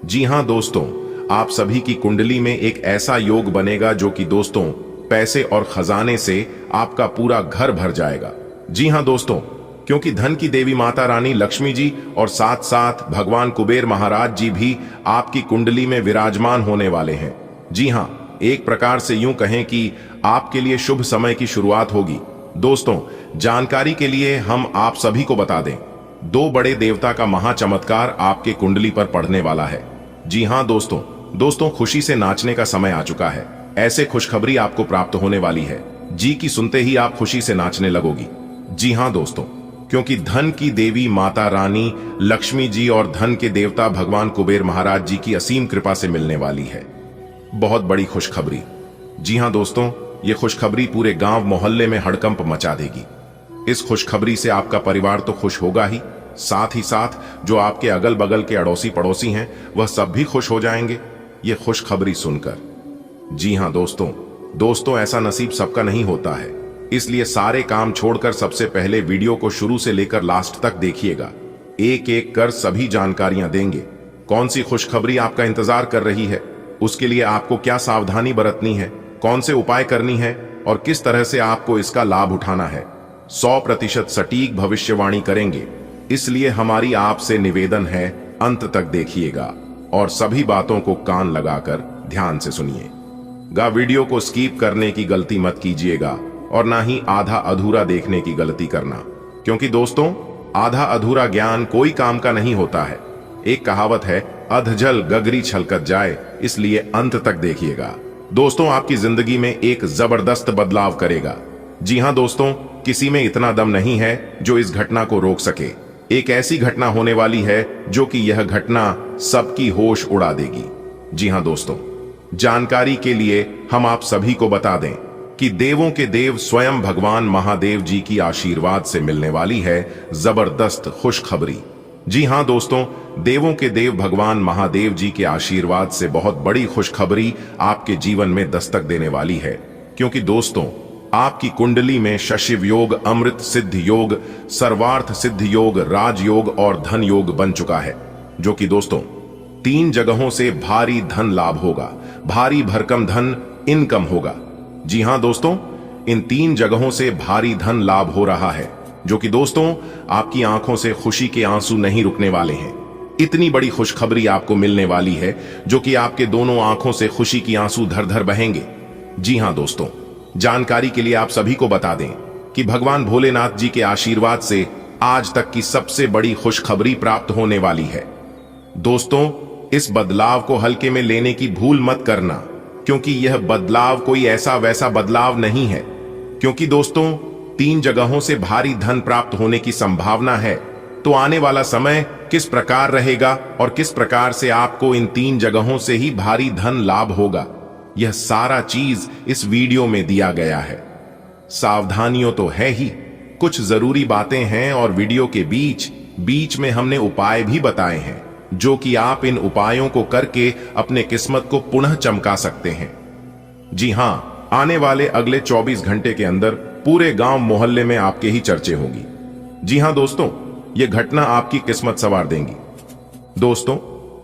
जी हां दोस्तों, आप सभी की कुंडली में एक ऐसा योग बनेगा जो कि दोस्तों पैसे और खजाने से आपका पूरा घर भर जाएगा। जी हां दोस्तों, क्योंकि धन की देवी माता रानी लक्ष्मी जी और साथ साथ भगवान कुबेर महाराज जी भी आपकी कुंडली में विराजमान होने वाले हैं। जी हां, एक प्रकार से यूं कहें कि आपके लिए शुभ समय की शुरुआत होगी। दोस्तों, जानकारी के लिए हम आप सभी को बता दें, दो बड़े देवता का महाचमत्कार आपके कुंडली पर पड़ने वाला है। जी हां दोस्तों, खुशी से नाचने का समय आ चुका है। ऐसे खुशखबरी आपको प्राप्त होने वाली है जी की सुनते ही आप खुशी से नाचने लगोगी। जी हां दोस्तों, क्योंकि धन की देवी माता रानी लक्ष्मी जी और धन के देवता भगवान कुबेर महाराज जी की असीम कृपा से मिलने वाली है बहुत बड़ी खुशखबरी। जी हां दोस्तों, ये खुशखबरी पूरे गांव मोहल्ले में हड़कंप मचा देगी। इस खुशखबरी से आपका परिवार तो खुश होगा ही, साथ ही साथ जो आपके अगल बगल के अड़ोसी पड़ोसी हैं वह सब भी खुश हो जाएंगे ये खुशखबरी सुनकर। जी हां दोस्तों, ऐसा नसीब सबका नहीं होता है, इसलिए सारे काम छोड़कर सबसे पहले वीडियो को शुरू से लेकर लास्ट तक देखिएगा। एक एक कर सभी जानकारियां देंगे। कौन सी खुशखबरी आपका इंतजार कर रही है, उसके लिए आपको क्या सावधानी बरतनी है, कौन से उपाय करनी है और किस तरह से आपको इसका लाभ उठाना है, 100% सटीक भविष्यवाणी करेंगे। इसलिए हमारी आपसे निवेदन है, अंत तक देखिएगा और सभी बातों को कान लगाकर ध्यान से सुनिएगा। वीडियो को स्किप करने की गलती मत कीजिएगा और ना ही आधा अधूरा देखने की गलती करना, क्योंकि दोस्तों आधा अधूरा ज्ञान कोई काम का नहीं होता है। एक कहावत है, अधजल गगरी छलकत जाए, इसलिए अंत तक देखिएगा। दोस्तों, आपकी जिंदगी में एक जबरदस्त बदलाव करेगा। जी हां दोस्तों, किसी में इतना दम नहीं है जो इस घटना को रोक सके। एक ऐसी घटना होने वाली है जो कि यह घटना सबकी होश उड़ा देगी। जी हां दोस्तों, जानकारी के लिए हम आप सभी को बता दें कि देवों के देव स्वयं भगवान महादेव जी की आशीर्वाद से मिलने वाली है जबरदस्त खुशखबरी। जी हां दोस्तों, देवों के देव भगवान महादेव जी के आशीर्वाद से बहुत बड़ी खुशखबरी आपके जीवन में दस्तक देने वाली है, क्योंकि दोस्तों आपकी कुंडली में शशिव योग, अमृत सिद्ध योग, सर्वार्थ सिद्ध योग, राजयोग और धन योग बन चुका है, जो कि दोस्तों 3 जगहों से भारी धन लाभ होगा, भारी भरकम धन इनकम होगा। जी हां दोस्तों, इन 3 जगहों से भारी धन लाभ हो रहा है, जो कि दोस्तों आपकी आंखों से खुशी के आंसू नहीं रुकने वाले हैं। इतनी बड़ी खुशखबरी आपको मिलने वाली है जो कि आपके दोनों आंखों से खुशी की आंसू धर धर बहेंगे। जी हां दोस्तों, जानकारी के लिए आप सभी को बता दें कि भगवान भोलेनाथ जी के आशीर्वाद से आज तक की सबसे बड़ी खुशखबरी प्राप्त होने वाली है। दोस्तों, इस बदलाव को हल्के में लेने की भूल मत करना, क्योंकि यह बदलाव कोई ऐसा वैसा बदलाव नहीं है। क्योंकि दोस्तों, 3 जगहों से भारी धन प्राप्त होने की संभावना है, तो आने वाला समय किस प्रकार रहेगा और किस प्रकार से आपको इन 3 जगहों से ही भारी धन लाभ होगा, यह सारा चीज इस वीडियो में दिया गया है। सावधानियों तो है ही, कुछ जरूरी बातें हैं और वीडियो के बीच बीच में हमने उपाय भी बताए हैं, जो कि आप इन उपायों को करके अपने किस्मत को पुनः चमका सकते हैं। जी हां, आने वाले अगले 24 घंटे के अंदर पूरे गांव मोहल्ले में आपके ही चर्चे होंगी। जी हां दोस्तों, यह घटना आपकी किस्मत संवार देंगी। दोस्तों,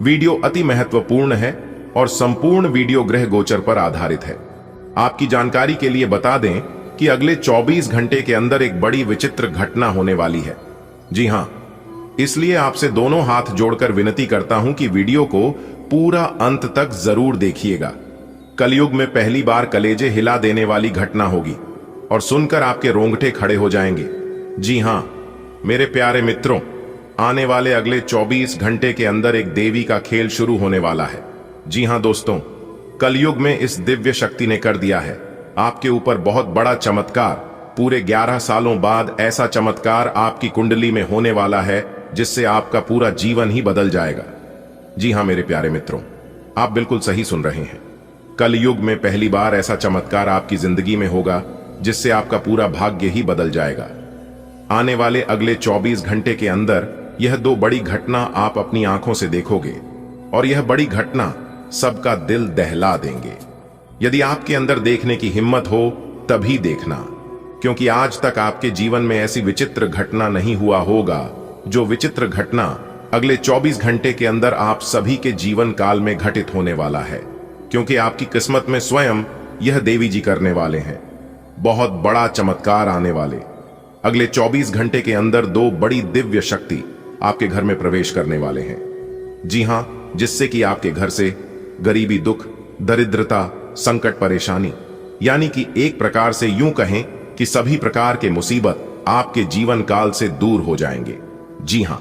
वीडियो अति महत्वपूर्ण है और संपूर्ण वीडियो ग्रह गोचर पर आधारित है। आपकी जानकारी के लिए बता दें कि अगले 24 घंटे के अंदर एक बड़ी विचित्र घटना होने वाली है। जी हां, इसलिए आपसे दोनों हाथ जोड़कर विनती करता हूं कि वीडियो को पूरा अंत तक जरूर देखिएगा। कलयुग में पहली बार कलेजे हिला देने वाली घटना होगी और सुनकर आपके रोंगटे खड़े हो जाएंगे। जी हां मेरे प्यारे मित्रों, आने वाले अगले 24 घंटे के अंदर एक देवी का खेल शुरू होने वाला है। जी हां दोस्तों, कलयुग में इस दिव्य शक्ति ने कर दिया है आपके ऊपर बहुत बड़ा चमत्कार। पूरे 11 सालों बाद ऐसा चमत्कार आपकी कुंडली में होने वाला है जिससे आपका पूरा जीवन ही बदल जाएगा। जी हां मेरे प्यारे मित्रों, आप बिल्कुल सही सुन रहे हैं। कलयुग में पहली बार ऐसा चमत्कार आपकी जिंदगी में होगा जिससे आपका पूरा भाग्य ही बदल जाएगा। आने वाले अगले 24 घंटे के अंदर यह 2 बड़ी घटना आप अपनी आंखों से देखोगे और यह बड़ी घटना सबका दिल दहला देंगे। यदि आपके अंदर देखने की हिम्मत हो तभी देखना, क्योंकि आज तक आपके जीवन में ऐसी विचित्र घटना नहीं हुआ होगा जो विचित्र घटना अगले 24 घंटे के अंदर आप सभी के जीवन काल में घटित होने वाला है। क्योंकि आपकी किस्मत में स्वयं यह देवी जी करने वाले हैं। बहुत बड़ा चमत्कार आने वाले अगले 24 घंटे के अंदर 2 बड़ी दिव्य शक्ति आपके घर में प्रवेश करने वाले हैं। जी हां, जिससे कि आपके घर से गरीबी, दुख, दरिद्रता, संकट, परेशानी, यानी कि एक प्रकार से यूं कहें कि सभी प्रकार के मुसीबत आपके जीवन काल से दूर हो जाएंगे। जी हां,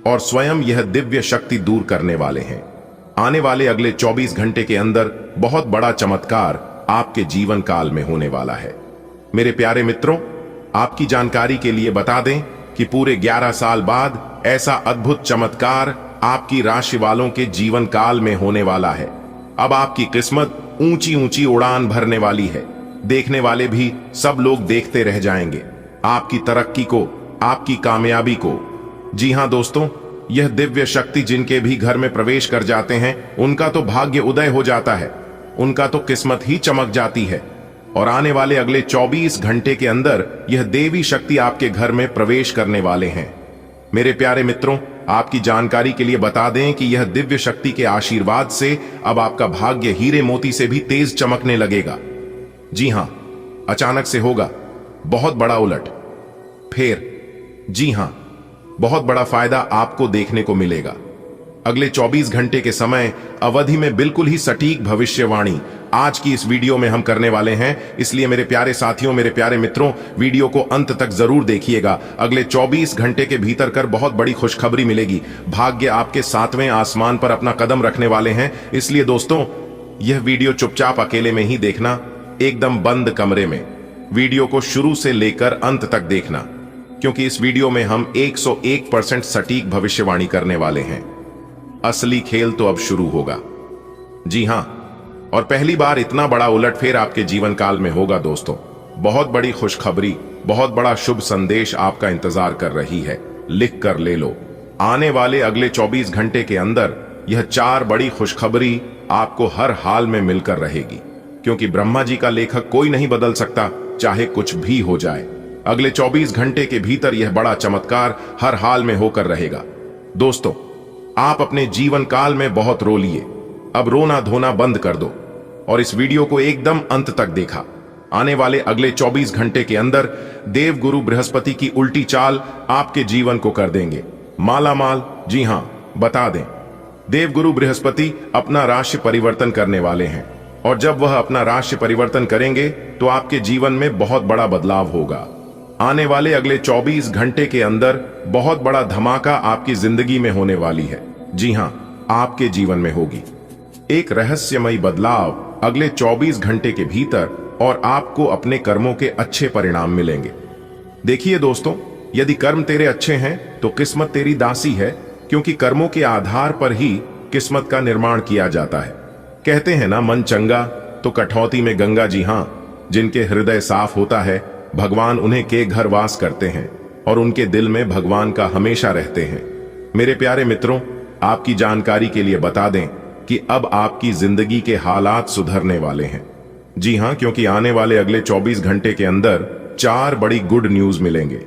और स्वयं यह दिव्य शक्ति दूर करने वाले हैं। आने वाले अगले 24 घंटे के अंदर बहुत बड़ा चमत्कार आपके जीवन काल में होने वाला है। मेरे प्यारे मित्रों, आपकी जानकारी के लिए बता दें कि पूरे 11 साल बाद ऐसा अद्भुत चमत्कार आपकी राशि वालों के जीवन काल में होने वाला है। अब आपकी किस्मत ऊंची ऊंची उड़ान भरने वाली है। देखने वाले भी सब लोग देखते रह जाएंगे आपकी तरक्की को, आपकी कामयाबी को। जी हां दोस्तों, यह दिव्य शक्ति जिनके भी घर में प्रवेश कर जाते हैं उनका तो भाग्य उदय हो जाता है, उनका तो किस्मत ही चमक जाती है। और आने वाले अगले 24 घंटे के अंदर यह देवी शक्ति आपके घर में प्रवेश करने वाले हैं। मेरे प्यारे मित्रों, आपकी जानकारी के लिए बता दें कि यह दिव्य शक्ति के आशीर्वाद से अब आपका भाग्य हीरे मोती से भी तेज चमकने लगेगा। जी हां, अचानक से होगा बहुत बड़ा उलट फेर। जी हां, बहुत बड़ा फायदा आपको देखने को मिलेगा। अगले 24 घंटे के समय अवधि में बिल्कुल ही सटीक भविष्यवाणी आज की इस वीडियो में हम करने वाले हैं। इसलिए मेरे प्यारे साथियों, मेरे प्यारे मित्रों, वीडियो को अंत तक जरूर देखिएगा। अगले 24 घंटे के भीतर कर बहुत बड़ी खुशखबरी मिलेगी। भाग्य आपके 7वें आसमान पर अपना कदम रखने वाले हैं। इसलिए दोस्तों, यह वीडियो चुपचाप अकेले में ही देखना, एकदम बंद कमरे में। वीडियो को शुरू से लेकर अंत तक देखना, क्योंकि इस वीडियो में हम 101% सटीक भविष्यवाणी करने वाले हैं। असली खेल तो अब शुरू होगा। जी हां, और पहली बार इतना बड़ा उलटफेर आपके जीवन काल में होगा दोस्तों। बहुत बड़ी खुशखबरी, बहुत बड़ा शुभ संदेश आपका इंतजार कर रही है। लिख कर ले लो। आने वाले अगले 24 घंटे के अंदर यह 4 बड़ी खुशखबरी आपको हर हाल में मिलकर रहेगी, क्योंकि ब्रह्मा जी का लेखक कोई नहीं बदल सकता, चाहे कुछ भी हो जाए। अगले 24 घंटे के भीतर यह बड़ा चमत्कार हर हाल में होकर रहेगा। दोस्तों, आप अपने जीवन काल में बहुत रो लिए, अब रोना धोना बंद कर दो और इस वीडियो को एकदम अंत तक देखा। आने वाले अगले 24 घंटे के अंदर देव गुरु बृहस्पति की उल्टी चाल आपके जीवन को कर देंगे माला माल। जी हां, बता दें, देव गुरु बृहस्पति अपना राशि परिवर्तन करने वाले हैं और जब वह अपना राशि परिवर्तन करेंगे तो आपके जीवन में बहुत बड़ा बदलाव होगा। आने वाले अगले 24 घंटे के अंदर बहुत बड़ा धमाका आपकी जिंदगी में होने वाली है। जी हां, आपके जीवन में होगी। एक रहस्यमयी बदलाव अगले 24 घंटे के भीतर और आपको अपने कर्मों के अच्छे परिणाम मिलेंगे। देखिए दोस्तों, यदि कर्म तेरे अच्छे हैं तो किस्मत तेरी दासी है, क्योंकि कर्मों के आधार पर ही किस्मत का निर्माण किया जाता है। कहते हैं ना, मन चंगा तो कठौती में गंगा। जी हां, जिनके हृदय साफ होता है भगवान उन्हें के घर वास करते हैं और उनके दिल में भगवान का हमेशा रहते हैं। मेरे प्यारे मित्रों, आपकी जानकारी के लिए बता दें कि अब आपकी जिंदगी के हालात सुधरने वाले हैं। जी हां, क्योंकि आने वाले अगले 24 घंटे के अंदर 4 बड़ी गुड न्यूज मिलेंगे।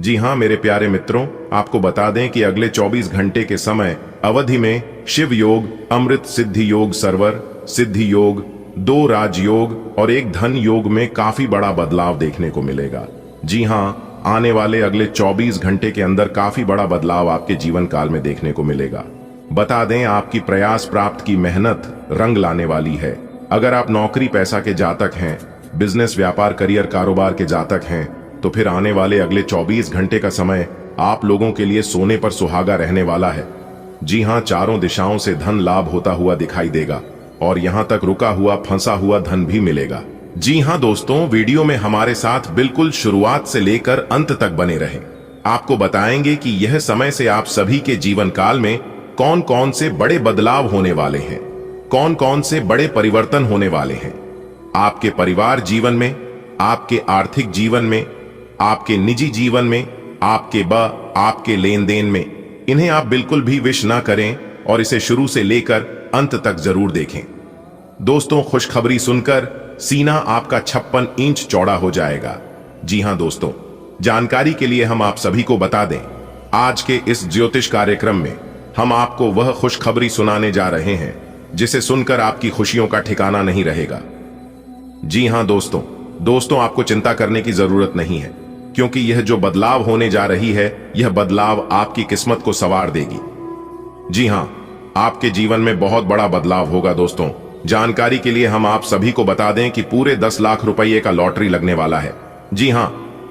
जी हां मेरे प्यारे मित्रों, आपको बता दें कि अगले 24 घंटे के समय अवधि में शिव योग, अमृत सिद्धि योग, सर्वर सिद्धि योग, 2 राजयोग और 1 धन योग में काफी बड़ा बदलाव देखने को मिलेगा। जी हां, आने वाले अगले 24 घंटे के अंदर काफी बड़ा बदलाव आपके जीवन काल में देखने को मिलेगा। बता दें, आपकी प्रयास प्राप्त की मेहनत रंग लाने वाली है। अगर आप नौकरी पैसा के जातक हैं, बिजनेस व्यापार करियर कारोबार के जातक हैं, तो फिर आने वाले अगले 24 घंटे का समय आप लोगों के लिए सोने पर सुहागा रहने वाला है। जी हां, चारों दिशाओं से धन लाभ होता हुआ दिखाई देगा और यहां तक रुका हुआ फंसा हुआ धन भी मिलेगा। जी हां दोस्तों, वीडियो में हमारे साथ बिल्कुल शुरुआत से लेकर अंत तक बने रहें। आपको बताएंगे कि यह समय से आप सभी के जीवन काल में कौन कौन से बड़े बदलाव होने वाले हैं, कौन कौन से बड़े परिवर्तन होने वाले हैं आपके परिवार जीवन में, आपके आर्थिक जीवन में, आपके निजी जीवन में, आपके लेन देन में। इन्हें आप बिल्कुल भी विश ना करें और इसे शुरू से लेकर अंत तक जरूर देखें। दोस्तों, खुशखबरी सुनकर सीना आपका 56 इंच चौड़ा हो जाएगा। जी हां दोस्तों, जानकारी के लिए हम आप सभी को बता दें, आज के इस ज्योतिष कार्यक्रम में हम आपको वह खुशखबरी सुनाने जा रहे हैं जिसे सुनकर आपकी खुशियों का ठिकाना नहीं रहेगा। जी हां दोस्तों, आपको चिंता करने की जरूरत नहीं है, क्योंकि यह जो बदलाव होने जा रही है, यह बदलाव आपकी किस्मत को संवार देगी। जी हां, आपके जीवन में बहुत बड़ा बदलाव होगा। दोस्तों, जानकारी के लिए हम आप सभी को बता दें कि पूरे 10 लाख रुपए का लॉटरी लगने वाला है। जी हां,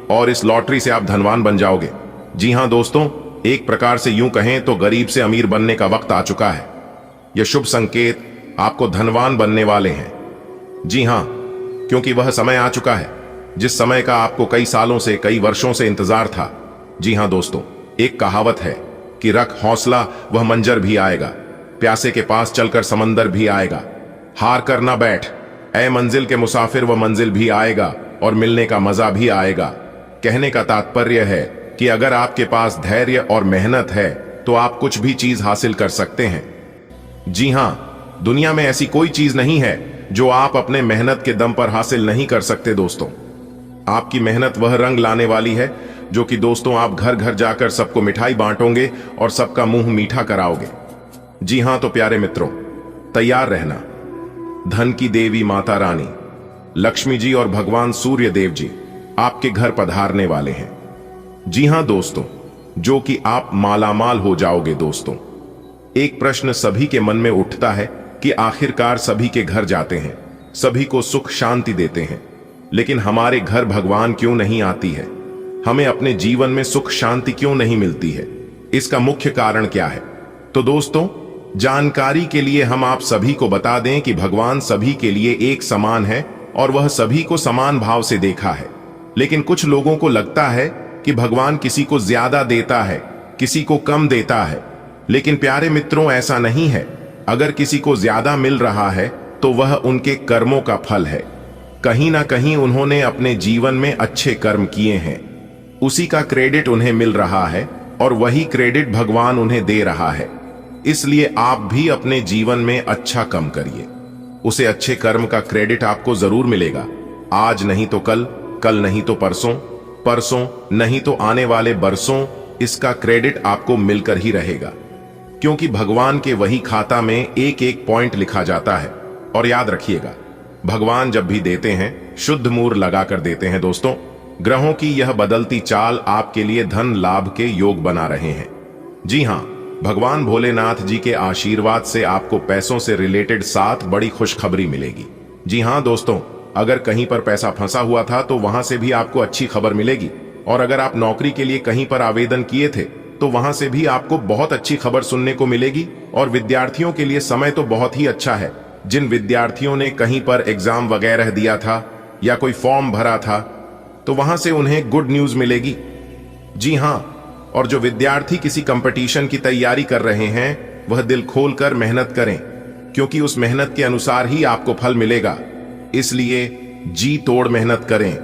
और इस लॉटरी से आप धनवान बन जाओगे। जी हां दोस्तों, एक प्रकार से यूं कहें तो गरीब से अमीर बनने का वक्त आ चुका है। यह शुभ संकेत आपको धनवान बनने वाले हैं। जी हां, क्योंकि वह समय आ चुका है जिस समय का आपको कई सालों से, कई वर्षों से इंतजार था। जी हां दोस्तों, एक कहावत है कि रख हौसला वह मंजर भी आएगा, प्यासे के पास चलकर समंदर भी आएगा, हार कर ना बैठ ऐ मंजिल के मुसाफिर, वह मंजिल भी आएगा और मिलने का मजा भी आएगा। कहने का तात्पर्य है कि अगर आपके पास धैर्य और मेहनत है तो आप कुछ भी चीज हासिल कर सकते हैं। जी हां, दुनिया में ऐसी कोई चीज नहीं है जो आप अपने मेहनत के दम पर हासिल नहीं कर सकते। दोस्तों, आपकी मेहनत वह रंग लाने वाली है जो कि दोस्तों आप घर घर जाकर सबको मिठाई बांटोगे और सबका मुंह मीठा कराओगे। जी हां तो प्यारे मित्रों, तैयार रहना। धन की देवी माता रानी लक्ष्मी जी और भगवान सूर्य देव जी आपके घर पधारने वाले हैं। जी हां दोस्तों, जो कि आप मालामाल हो जाओगे। दोस्तों, एक प्रश्न सभी के मन में उठता है कि आखिरकार सभी के घर जाते हैं, सभी को सुख शांति देते हैं, लेकिन हमारे घर भगवान क्यों नहीं आती है? हमें अपने जीवन में सुख शांति क्यों नहीं मिलती है? इसका मुख्य कारण क्या है? तो दोस्तों, जानकारी के लिए हम आप सभी को बता दें कि भगवान सभी के लिए एक समान है और वह सभी को समान भाव से देखा है। लेकिन कुछ लोगों को लगता है कि भगवान किसी को ज्यादा देता है, किसी को कम देता है। लेकिन प्यारे मित्रों, ऐसा नहीं है। अगर किसी को ज्यादा मिल रहा है तो वह उनके कर्मों का फल है। कहीं ना कहीं उन्होंने अपने जीवन में अच्छे कर्म किए हैं, उसी का क्रेडिट उन्हें मिल रहा है और वही क्रेडिट भगवान उन्हें दे रहा है। इसलिए आप भी अपने जीवन में अच्छा कर्म करिए, उसे अच्छे कर्म का क्रेडिट आपको जरूर मिलेगा। आज नहीं तो कल, कल नहीं तो परसों, परसों नहीं तो आने वाले बरसों इसका क्रेडिट आपको मिलकर ही रहेगा, क्योंकि भगवान के वही खाता में एक एक पॉइंट लिखा जाता है। और याद रखिएगा, भगवान जब भी देते हैं शुद्ध मूर लगाकर देते हैं। दोस्तों, ग्रहों की यह बदलती चाल आपके लिए धन लाभ के योग बना रहे हैं। जी हां, भगवान भोलेनाथ जी के आशीर्वाद से आपको पैसों से रिलेटेड 7 बड़ी खुशखबरी मिलेगी। जी हां दोस्तों, अगर कहीं पर पैसा फंसा हुआ था तो वहां से भी आपको अच्छी खबर मिलेगी, और अगर आप नौकरी के लिए कहीं पर आवेदन किए थे तो वहां से भी आपको बहुत अच्छी खबर सुनने को मिलेगी। और विद्यार्थियों के लिए समय तो बहुत ही अच्छा है, जिन विद्यार्थियों ने कहीं पर एग्जाम वगैरह दिया था या कोई फॉर्म भरा था, तो वहां से उन्हें गुड न्यूज मिलेगी। जी हां, और जो विद्यार्थी किसी कंपटीशन की तैयारी कर रहे हैं, वह दिल खोलकर मेहनत करें, क्योंकि उस मेहनत के अनुसार ही आपको फल मिलेगा। इसलिए जी तोड़ मेहनत करें।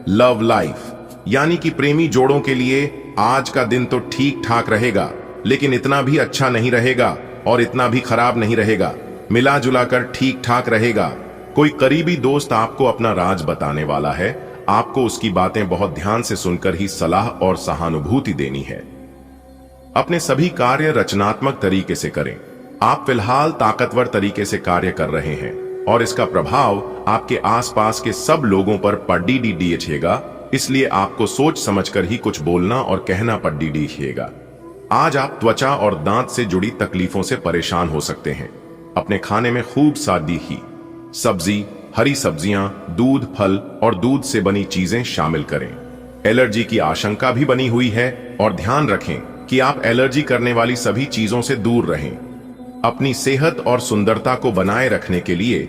लव लाइफ यानी कि प्रेमी जोड़ों के लिए आज का दिन तो ठीक ठाक रहेगा, लेकिन इतना भी अच्छा नहीं रहेगा और इतना भी खराब नहीं रहेगा, मिला जुला कर ठीक ठाक रहेगा। कोई करीबी दोस्त आपको अपना राज बताने वाला है, आपको उसकी बातें बहुत ध्यान से सुनकर ही सलाह और सहानुभूति देनी है। अपने सभी कार्य रचनात्मक तरीके से करें। आप फिलहाल ताकतवर तरीके से कार्य कर रहे हैं और इसका प्रभाव आपके आसपास के सब लोगों पर पड़ेगा, इसलिए आपको सोच समझकर ही कुछ बोलना और कहना पड़ेगा। आज आप त्वचा और दांत से जुड़ी तकलीफों से परेशान हो सकते हैं। अपने खाने में खूब सादी ही सब्जी, हरी सब्जियां, दूध, फल और दूध से बनी चीजें शामिल करें। एलर्जी की आशंका भी बनी हुई है और ध्यान रखें कि आप एलर्जी करने वाली सभी चीजों से दूर रहें। अपनी सेहत और सुंदरता को बनाए रखने के लिए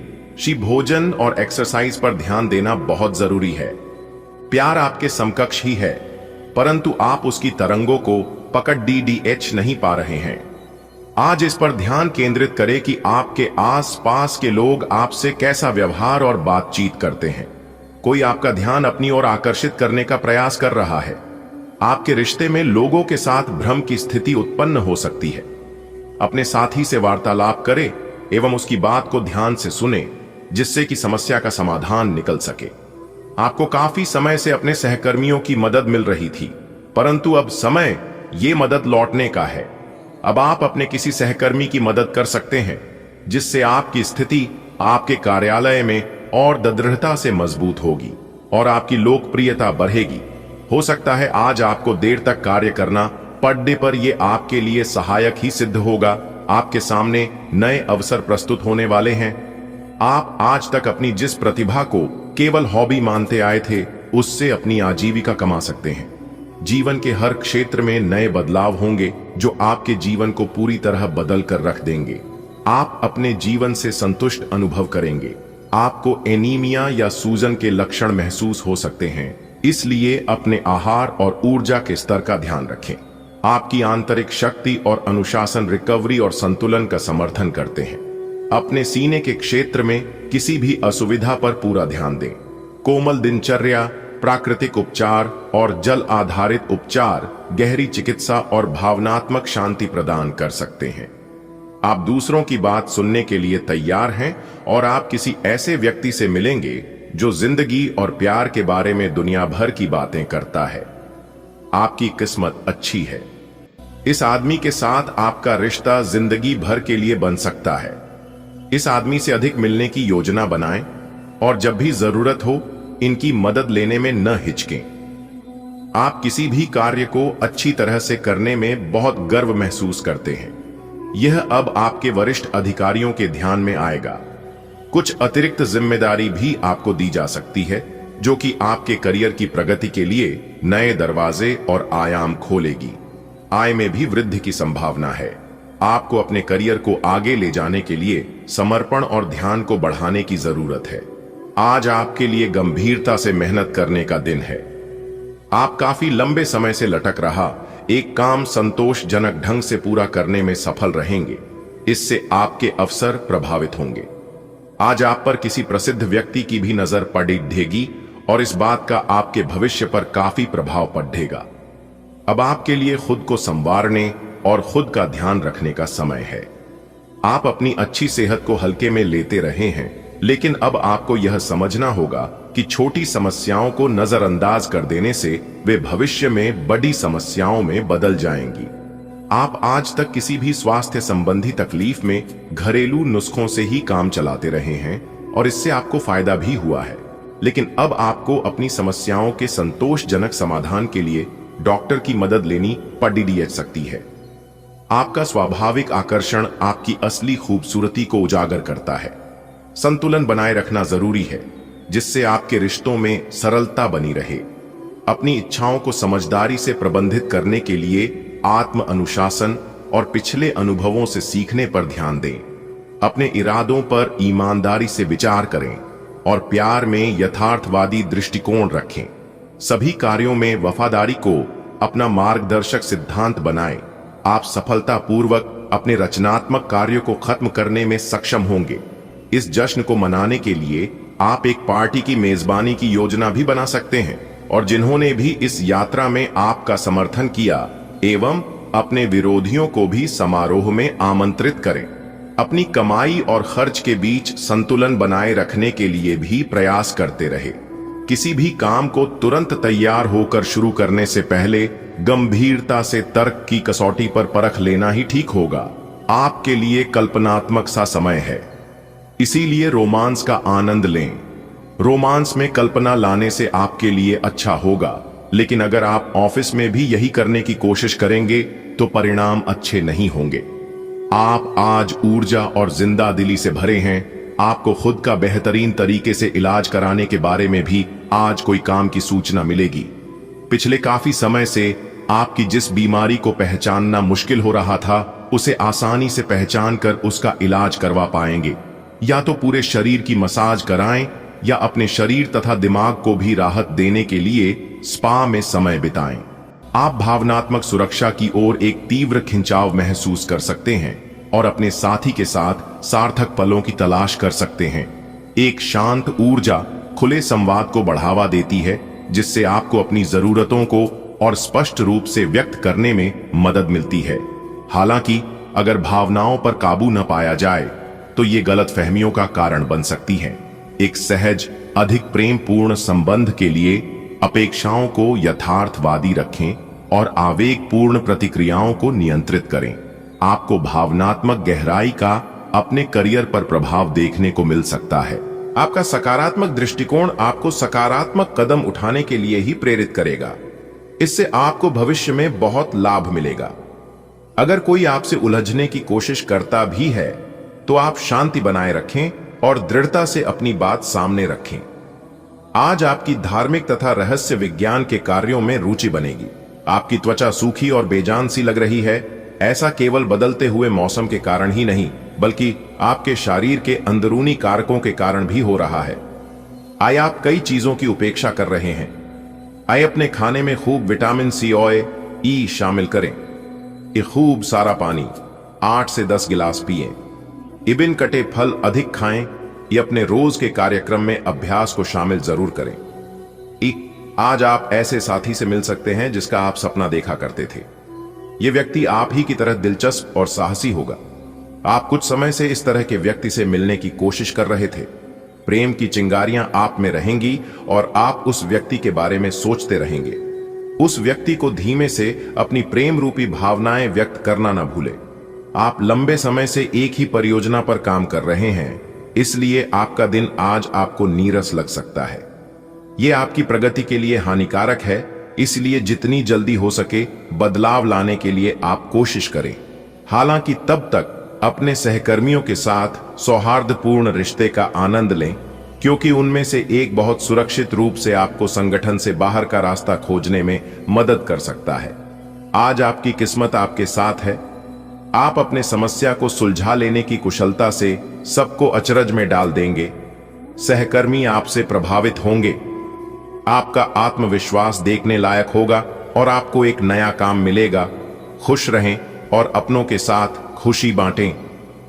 भोजन और एक्सरसाइज पर ध्यान देना बहुत जरूरी है। प्यार आपके समकक्ष ही है, परंतु आप उसकी तरंगों को पकड़ नहीं पा रहे हैं। आज इस पर ध्यान केंद्रित करें कि आपके आसपास के लोग आपसे कैसा व्यवहार और बातचीत करते हैं। कोई आपका ध्यान अपनी ओर आकर्षित करने का प्रयास कर रहा है। आपके रिश्ते में लोगों के साथ भ्रम की स्थिति उत्पन्न हो सकती है। अपने साथी से वार्तालाप करें एवं उसकी बात को ध्यान से सुने, जिससे कि समस्या का समाधान निकल सके। आपको काफी समय से अपने सहकर्मियों की मदद मिल रही थी, परंतु अब समय ये मदद लौटने का है। अब आप अपने किसी सहकर्मी की मदद कर सकते हैं, जिससे आपकी स्थिति आपके कार्यालय में और दृढ़ता से मजबूत होगी और आपकी लोकप्रियता बढ़ेगी। हो सकता है आज आपको देर तक कार्य करना पड़ने पर यह आपके लिए सहायक ही सिद्ध होगा। आपके सामने नए अवसर प्रस्तुत होने वाले हैं। आप आज तक अपनी जिस प्रतिभा को केवल हॉबी मानते आए थे, उससे अपनी आजीविका कमा सकते हैं। जीवन के हर क्षेत्र में नए बदलाव होंगे जो आपके जीवन को पूरी तरह बदल कर रख देंगे। आप अपने जीवन से संतुष्ट अनुभव करेंगे। आपको एनीमिया या सूजन के लक्षण महसूस हो सकते हैं, इसलिए अपने आहार और ऊर्जा के स्तर का ध्यान रखें। आपकी आंतरिक शक्ति और अनुशासन रिकवरी और संतुलन का समर्थन करते हैं। अपने सीने के क्षेत्र में किसी भी असुविधा पर पूरा ध्यान दें। कोमल दिनचर्या, प्राकृतिक उपचार और जल आधारित उपचार गहरी चिकित्सा और भावनात्मक शांति प्रदान कर सकते हैं। आप दूसरों की बात सुनने के लिए तैयार हैं और आप किसी ऐसे व्यक्ति से मिलेंगे जो जिंदगी और प्यार के बारे में दुनिया भर की बातें करता है। आपकी किस्मत अच्छी है। इस आदमी के साथ आपका रिश्ता जिंदगी भर के लिए बन सकता है। इस आदमी से अधिक मिलने की योजना बनाएं और जब भी जरूरत हो इनकी मदद लेने में न हिचकें। आप किसी भी कार्य को अच्छी तरह से करने में बहुत गर्व महसूस करते हैं। यह अब आपके वरिष्ठ अधिकारियों के ध्यान में आएगा। कुछ अतिरिक्त जिम्मेदारी भी आपको दी जा सकती है, जो कि आपके करियर की प्रगति के लिए नए दरवाजे और आयाम खोलेगी। आय में भी वृद्धि की संभावना है। आपको अपने करियर को आगे ले जाने के लिए समर्पण और ध्यान को बढ़ाने की जरूरत है। आज आपके लिए गंभीरता से मेहनत करने का दिन है। आप काफी लंबे समय से लटक रहा एक काम संतोषजनक ढंग से पूरा करने में सफल रहेंगे। इससे आपके अवसर प्रभावित होंगे। आज आप पर किसी प्रसिद्ध व्यक्ति की भी नजर पड़ेगी और इस बात का आपके भविष्य पर काफी प्रभाव पड़ेगा। अब आपके लिए खुद को संवारने और खुद का ध्यान रखने का समय है। आप अपनी अच्छी सेहत को हल्के में लेते रहे हैं, लेकिन अब आपको यह समझना होगा कि छोटी समस्याओं को नजरअंदाज कर देने से वे भविष्य में बड़ी समस्याओं में बदल जाएंगी। आप आज तक किसी भी स्वास्थ्य संबंधी तकलीफ में घरेलू नुस्खों से ही काम चलाते रहे हैं और इससे आपको फायदा भी हुआ है, लेकिन अब आपको अपनी समस्याओं के संतोषजनक समाधान के लिए डॉक्टर की मदद लेनी पड़ सकती है। आपका स्वाभाविक आकर्षण आपकी असली खूबसूरती को उजागर करता है। संतुलन बनाए रखना जरूरी है, जिससे आपके रिश्तों में सरलता बनी रहे। अपनी इच्छाओं को समझदारी से प्रबंधित करने के लिए आत्म अनुशासन और पिछले अनुभवों से सीखने पर ध्यान दें। अपने इरादों पर ईमानदारी से विचार करें और प्यार में यथार्थवादी दृष्टिकोण रखें। सभी कार्यों में वफादारी को अपना मार्गदर्शक सिद्धांत बनाएं। आप सफलतापूर्वक अपने रचनात्मक कार्यों को खत्म करने में सक्षम होंगे। इस जश्न को मनाने के लिए आप एक पार्टी की मेजबानी की योजना भी बना सकते हैं और जिन्होंने भी इस यात्रा में आपका समर्थन किया एवं अपने विरोधियों को भी समारोह में आमंत्रित करें। अपनी कमाई और खर्च के बीच संतुलन बनाए रखने के लिए भी प्रयास करते रहे। किसी भी काम को तुरंत तैयार होकर शुरू करने से पहले गंभीरता से तर्क की कसौटी पर परख लेना ही ठीक होगा। आपके लिए कल्पनात्मक सा समय है, इसीलिए रोमांस का आनंद लें। रोमांस में कल्पना लाने से आपके लिए अच्छा होगा, लेकिन अगर आप ऑफिस में भी यही करने की कोशिश करेंगे तो परिणाम अच्छे नहीं होंगे। आप आज ऊर्जा और जिंदा दिली से भरे हैं। आपको खुद का बेहतरीन तरीके से इलाज कराने के बारे में भी आज कोई काम की सूचना मिलेगी। पिछले काफी समय से आपकी जिस बीमारी को पहचानना मुश्किल हो रहा था, उसे आसानी से पहचान कर उसका इलाज करवा पाएंगे। या तो पूरे शरीर की मसाज कराएं या अपने शरीर तथा दिमाग को भी राहत देने के लिए स्पा में समय बिताएं। आप भावनात्मक सुरक्षा की ओर एक तीव्र खिंचाव महसूस कर सकते हैं और अपने साथी के साथ सार्थक पलों की तलाश कर सकते हैं। एक शांत ऊर्जा खुले संवाद को बढ़ावा देती है, जिससे आपको अपनी जरूरतों को और स्पष्ट रूप से व्यक्त करने में मदद मिलती है। हालांकि अगर भावनाओं पर काबू न पाया जाए तो ये गलतफहमियों का कारण बन सकती है। एक सहज, अधिक प्रेम पूर्ण संबंध के लिए अपेक्षाओं को यथार्थवादी रखें और आवेगपूर्ण प्रतिक्रियाओं को नियंत्रित करें। आपको भावनात्मक गहराई का अपने करियर पर प्रभाव देखने को मिल सकता है। आपका सकारात्मक दृष्टिकोण आपको सकारात्मक कदम उठाने के लिए ही प्रेरित करेगा। इससे आपको भविष्य में बहुत लाभ मिलेगा। अगर कोई आपसे उलझने की कोशिश करता भी है तो आप शांति बनाए रखें और दृढ़ता से अपनी बात सामने रखें। आज आपकी धार्मिक तथा रहस्य विज्ञान के कार्यों में रुचि बनेगी। आपकी त्वचा सूखी और बेजान सी लग रही है। ऐसा केवल बदलते हुए मौसम के कारण ही नहीं, बल्कि आपके शरीर के अंदरूनी कारकों के कारण भी हो रहा है। आए आप कई चीजों की उपेक्षा कर रहे हैं। आए अपने खाने में खूब विटामिन सी और ई शामिल करें। ये खूब सारा पानी 8 से 10 गिलास पिएं। इबिन कटे फल अधिक खाएं। ये अपने रोज के कार्यक्रम में अभ्यास को शामिल जरूर करें। आज आप ऐसे साथी से मिल सकते हैं जिसका आप सपना देखा करते थे। ये व्यक्ति आप ही की तरह दिलचस्प और साहसी होगा। आप कुछ समय से इस तरह के व्यक्ति से मिलने की कोशिश कर रहे थे। प्रेम की चिंगारियां आप में रहेंगी और आप उस व्यक्ति के बारे में सोचते रहेंगे। उस व्यक्ति को धीमे से अपनी प्रेम रूपी भावनाएं व्यक्त करना न भूलें। आप लंबे समय से एक ही परियोजना पर काम कर रहे हैं, इसलिए आपका दिन आज आपको नीरस लग सकता है। यह आपकी प्रगति के लिए हानिकारक है, इसलिए जितनी जल्दी हो सके बदलाव लाने के लिए आप कोशिश करें। हालांकि तब तक अपने सहकर्मियों के साथ सौहार्दपूर्ण रिश्ते का आनंद लें, क्योंकि उनमें से एक बहुत सुरक्षित रूप से आपको संगठन से बाहर का रास्ता खोजने में मदद कर सकता है। आज आपकी किस्मत आपके साथ है। आप अपने समस्या को सुलझा लेने की कुशलता से सबको अचरज में डाल देंगे। सहकर्मी आपसे प्रभावित होंगे। आपका आत्मविश्वास देखने लायक होगा और आपको एक नया काम मिलेगा। खुश रहें और अपनों के साथ खुशी बांटें।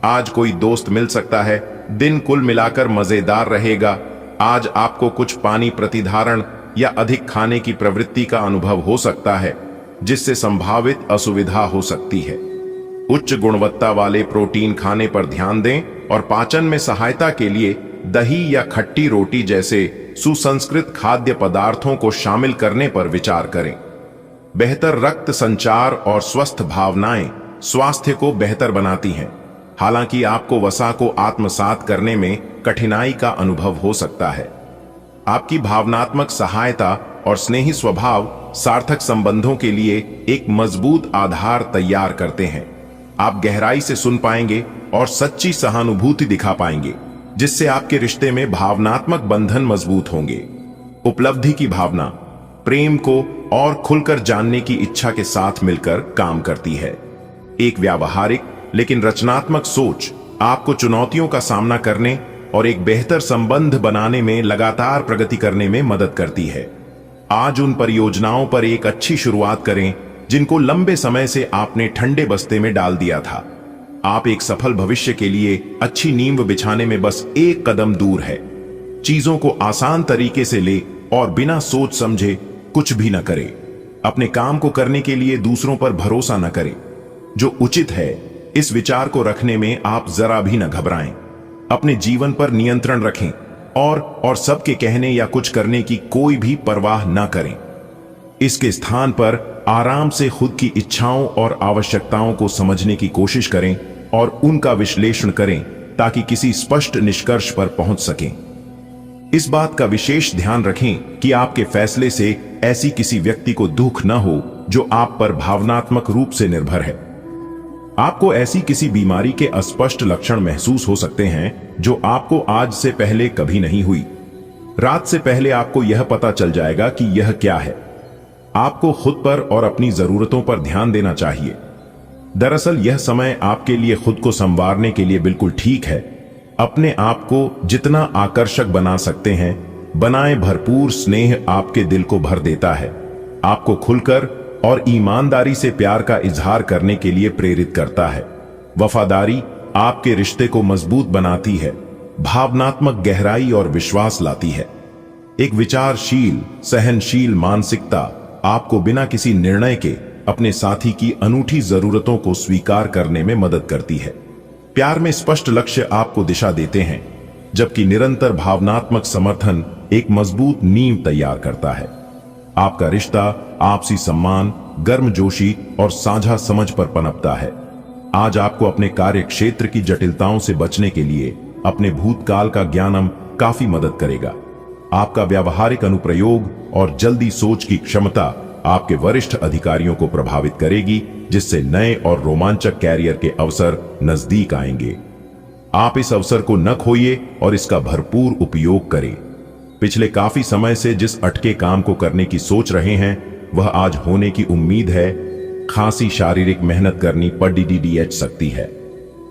आज कोई दोस्त मिल सकता है। दिन कुल मिलाकर मजेदार रहेगा। आज आपको कुछ पानी प्रतिधारण या अधिक खाने की प्रवृत्ति का अनुभव हो सकता है, जिससे संभावित असुविधा हो सकती है। उच्च गुणवत्ता वाले प्रोटीन खाने पर ध्यान दें और पाचन में सहायता के लिए दही या खट्टी रोटी जैसे सुसंस्कृत खाद्य पदार्थों को शामिल करने पर विचार करें। बेहतर रक्त संचार और स्वस्थ भावनाएं स्वास्थ्य को बेहतर बनाती हैं। हालांकि आपको वसा को आत्मसात करने में कठिनाई का अनुभव हो सकता है। आपकी भावनात्मक सहायता और स्नेही स्वभाव सार्थक संबंधों के लिए एक मजबूत आधार तैयार करते हैं। आप गहराई से सुन पाएंगे और सच्ची सहानुभूति दिखा पाएंगे, जिससे आपके रिश्ते में भावनात्मक बंधन मजबूत होंगे। उपलब्धि की भावना प्रेम को और खुलकर जानने की इच्छा के साथ मिलकर काम करती है। एक व्यावहारिक लेकिन रचनात्मक सोच आपको चुनौतियों का सामना करने और एक बेहतर संबंध बनाने में लगातार प्रगति करने में मदद करती है। आज उन परियोजनाओं पर एक अच्छी शुरुआत करें जिनको लंबे समय से आपने ठंडे बस्ते में डाल दिया था। आप एक सफल भविष्य के लिए अच्छी नींव बिछाने में बस एक कदम दूर है। चीजों को आसान तरीके से ले और बिना सोच समझे कुछ भी न करें। अपने काम को करने के लिए दूसरों पर भरोसा न करें। जो उचित है इस विचार को रखने में आप जरा भी न घबराएं। अपने जीवन पर नियंत्रण रखें और सबके कहने या कुछ करने की कोई भी परवाह न करें। इसके स्थान पर आराम से खुद की इच्छाओं और आवश्यकताओं को समझने की कोशिश करें और उनका विश्लेषण करें ताकि किसी स्पष्ट निष्कर्ष पर पहुंच सकें। इस बात का विशेष ध्यान रखें कि आपके फैसले से ऐसी किसी व्यक्ति को दुख न हो जो आप पर भावनात्मक रूप से निर्भर है। आपको ऐसी किसी बीमारी के अस्पष्ट लक्षण महसूस हो सकते हैं जो आपको आज से पहले कभी नहीं हुई। रात से पहले आपको यह पता चल जाएगा कि यह क्या है। आपको खुद पर और अपनी जरूरतों पर ध्यान देना चाहिए। दरअसल यह समय आपके लिए खुद को संवारने के लिए बिल्कुल ठीक है। अपने आप को जितना आकर्षक बना सकते हैं बनाएं। भरपूर स्नेह आपके दिल को भर देता है, आपको खुलकर और ईमानदारी से प्यार का इजहार करने के लिए प्रेरित करता है। वफादारी आपके रिश्ते को मजबूत बनाती है, भावनात्मक गहराई और विश्वास लाती है। एक विचारशील, सहनशील मानसिकता आपको बिना किसी निर्णय के अपने साथी की अनूठी जरूरतों को स्वीकार करने में मदद करती है। प्यार में स्पष्ट लक्ष्य आपको दिशा देते हैं, जबकि निरंतर भावनात्मक समर्थन एक मजबूत नींव तैयार करता है। आपका रिश्ता आपसी सम्मान, गर्मजोशी और साझा समझ पर पनपता है। आज आपको अपने कार्य क्षेत्र की जटिलताओं से बचने के लिए अपने भूतकाल का ज्ञानम काफी मदद करेगा। आपका व्यावहारिक अनुप्रयोग और जल्दी सोच की क्षमता आपके वरिष्ठ अधिकारियों को प्रभावित करेगी, जिससे नए और रोमांचक कैरियर के अवसर नजदीक आएंगे। आप इस अवसर को न खोइए और इसका भरपूर उपयोग करें। पिछले काफी समय से जिस अटके काम को करने की सोच रहे हैं वह आज होने की उम्मीद है। खासी शारीरिक मेहनत करनी पड़ सकती है।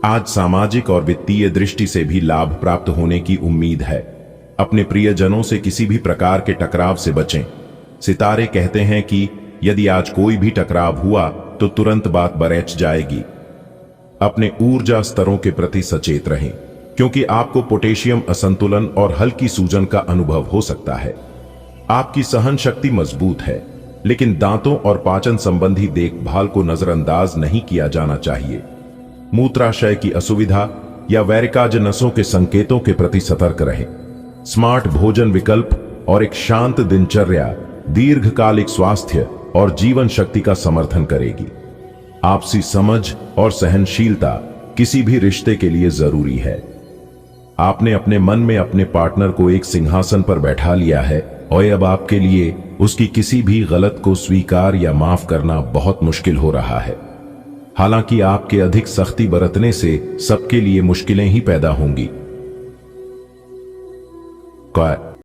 आज सामाजिक और वित्तीय दृष्टि से भी लाभ प्राप्त होने की उम्मीद है। अपने प्रियजनों से किसी भी प्रकार के टकराव से बचें। सितारे कहते हैं कि यदि आज कोई भी टकराव हुआ तो तुरंत बात बरैच जाएगी। अपने ऊर्जा स्तरों के प्रति सचेत रहें, क्योंकि आपको पोटेशियम असंतुलन और हल्की सूजन का अनुभव हो सकता है। आपकी सहन शक्ति मजबूत है, लेकिन दांतों और पाचन संबंधी देखभाल को नजरअंदाज नहीं किया जाना चाहिए। मूत्राशय की असुविधा या वैरिकाज नसों के संकेतों के प्रति सतर्क रहें। स्मार्ट भोजन विकल्प और एक शांत दिनचर्या दीर्घकालिक स्वास्थ्य और जीवन शक्ति का समर्थन करेगी। आपसी समझ और सहनशीलता किसी भी रिश्ते के लिए जरूरी है। आपने अपने मन में अपने पार्टनर को एक सिंहासन पर बैठा लिया है और अब आपके लिए उसकी किसी भी गलत को स्वीकार या माफ करना बहुत मुश्किल हो रहा है। हालांकि आपके अधिक सख्ती बरतने से सबके लिए मुश्किलें ही पैदा होंगी।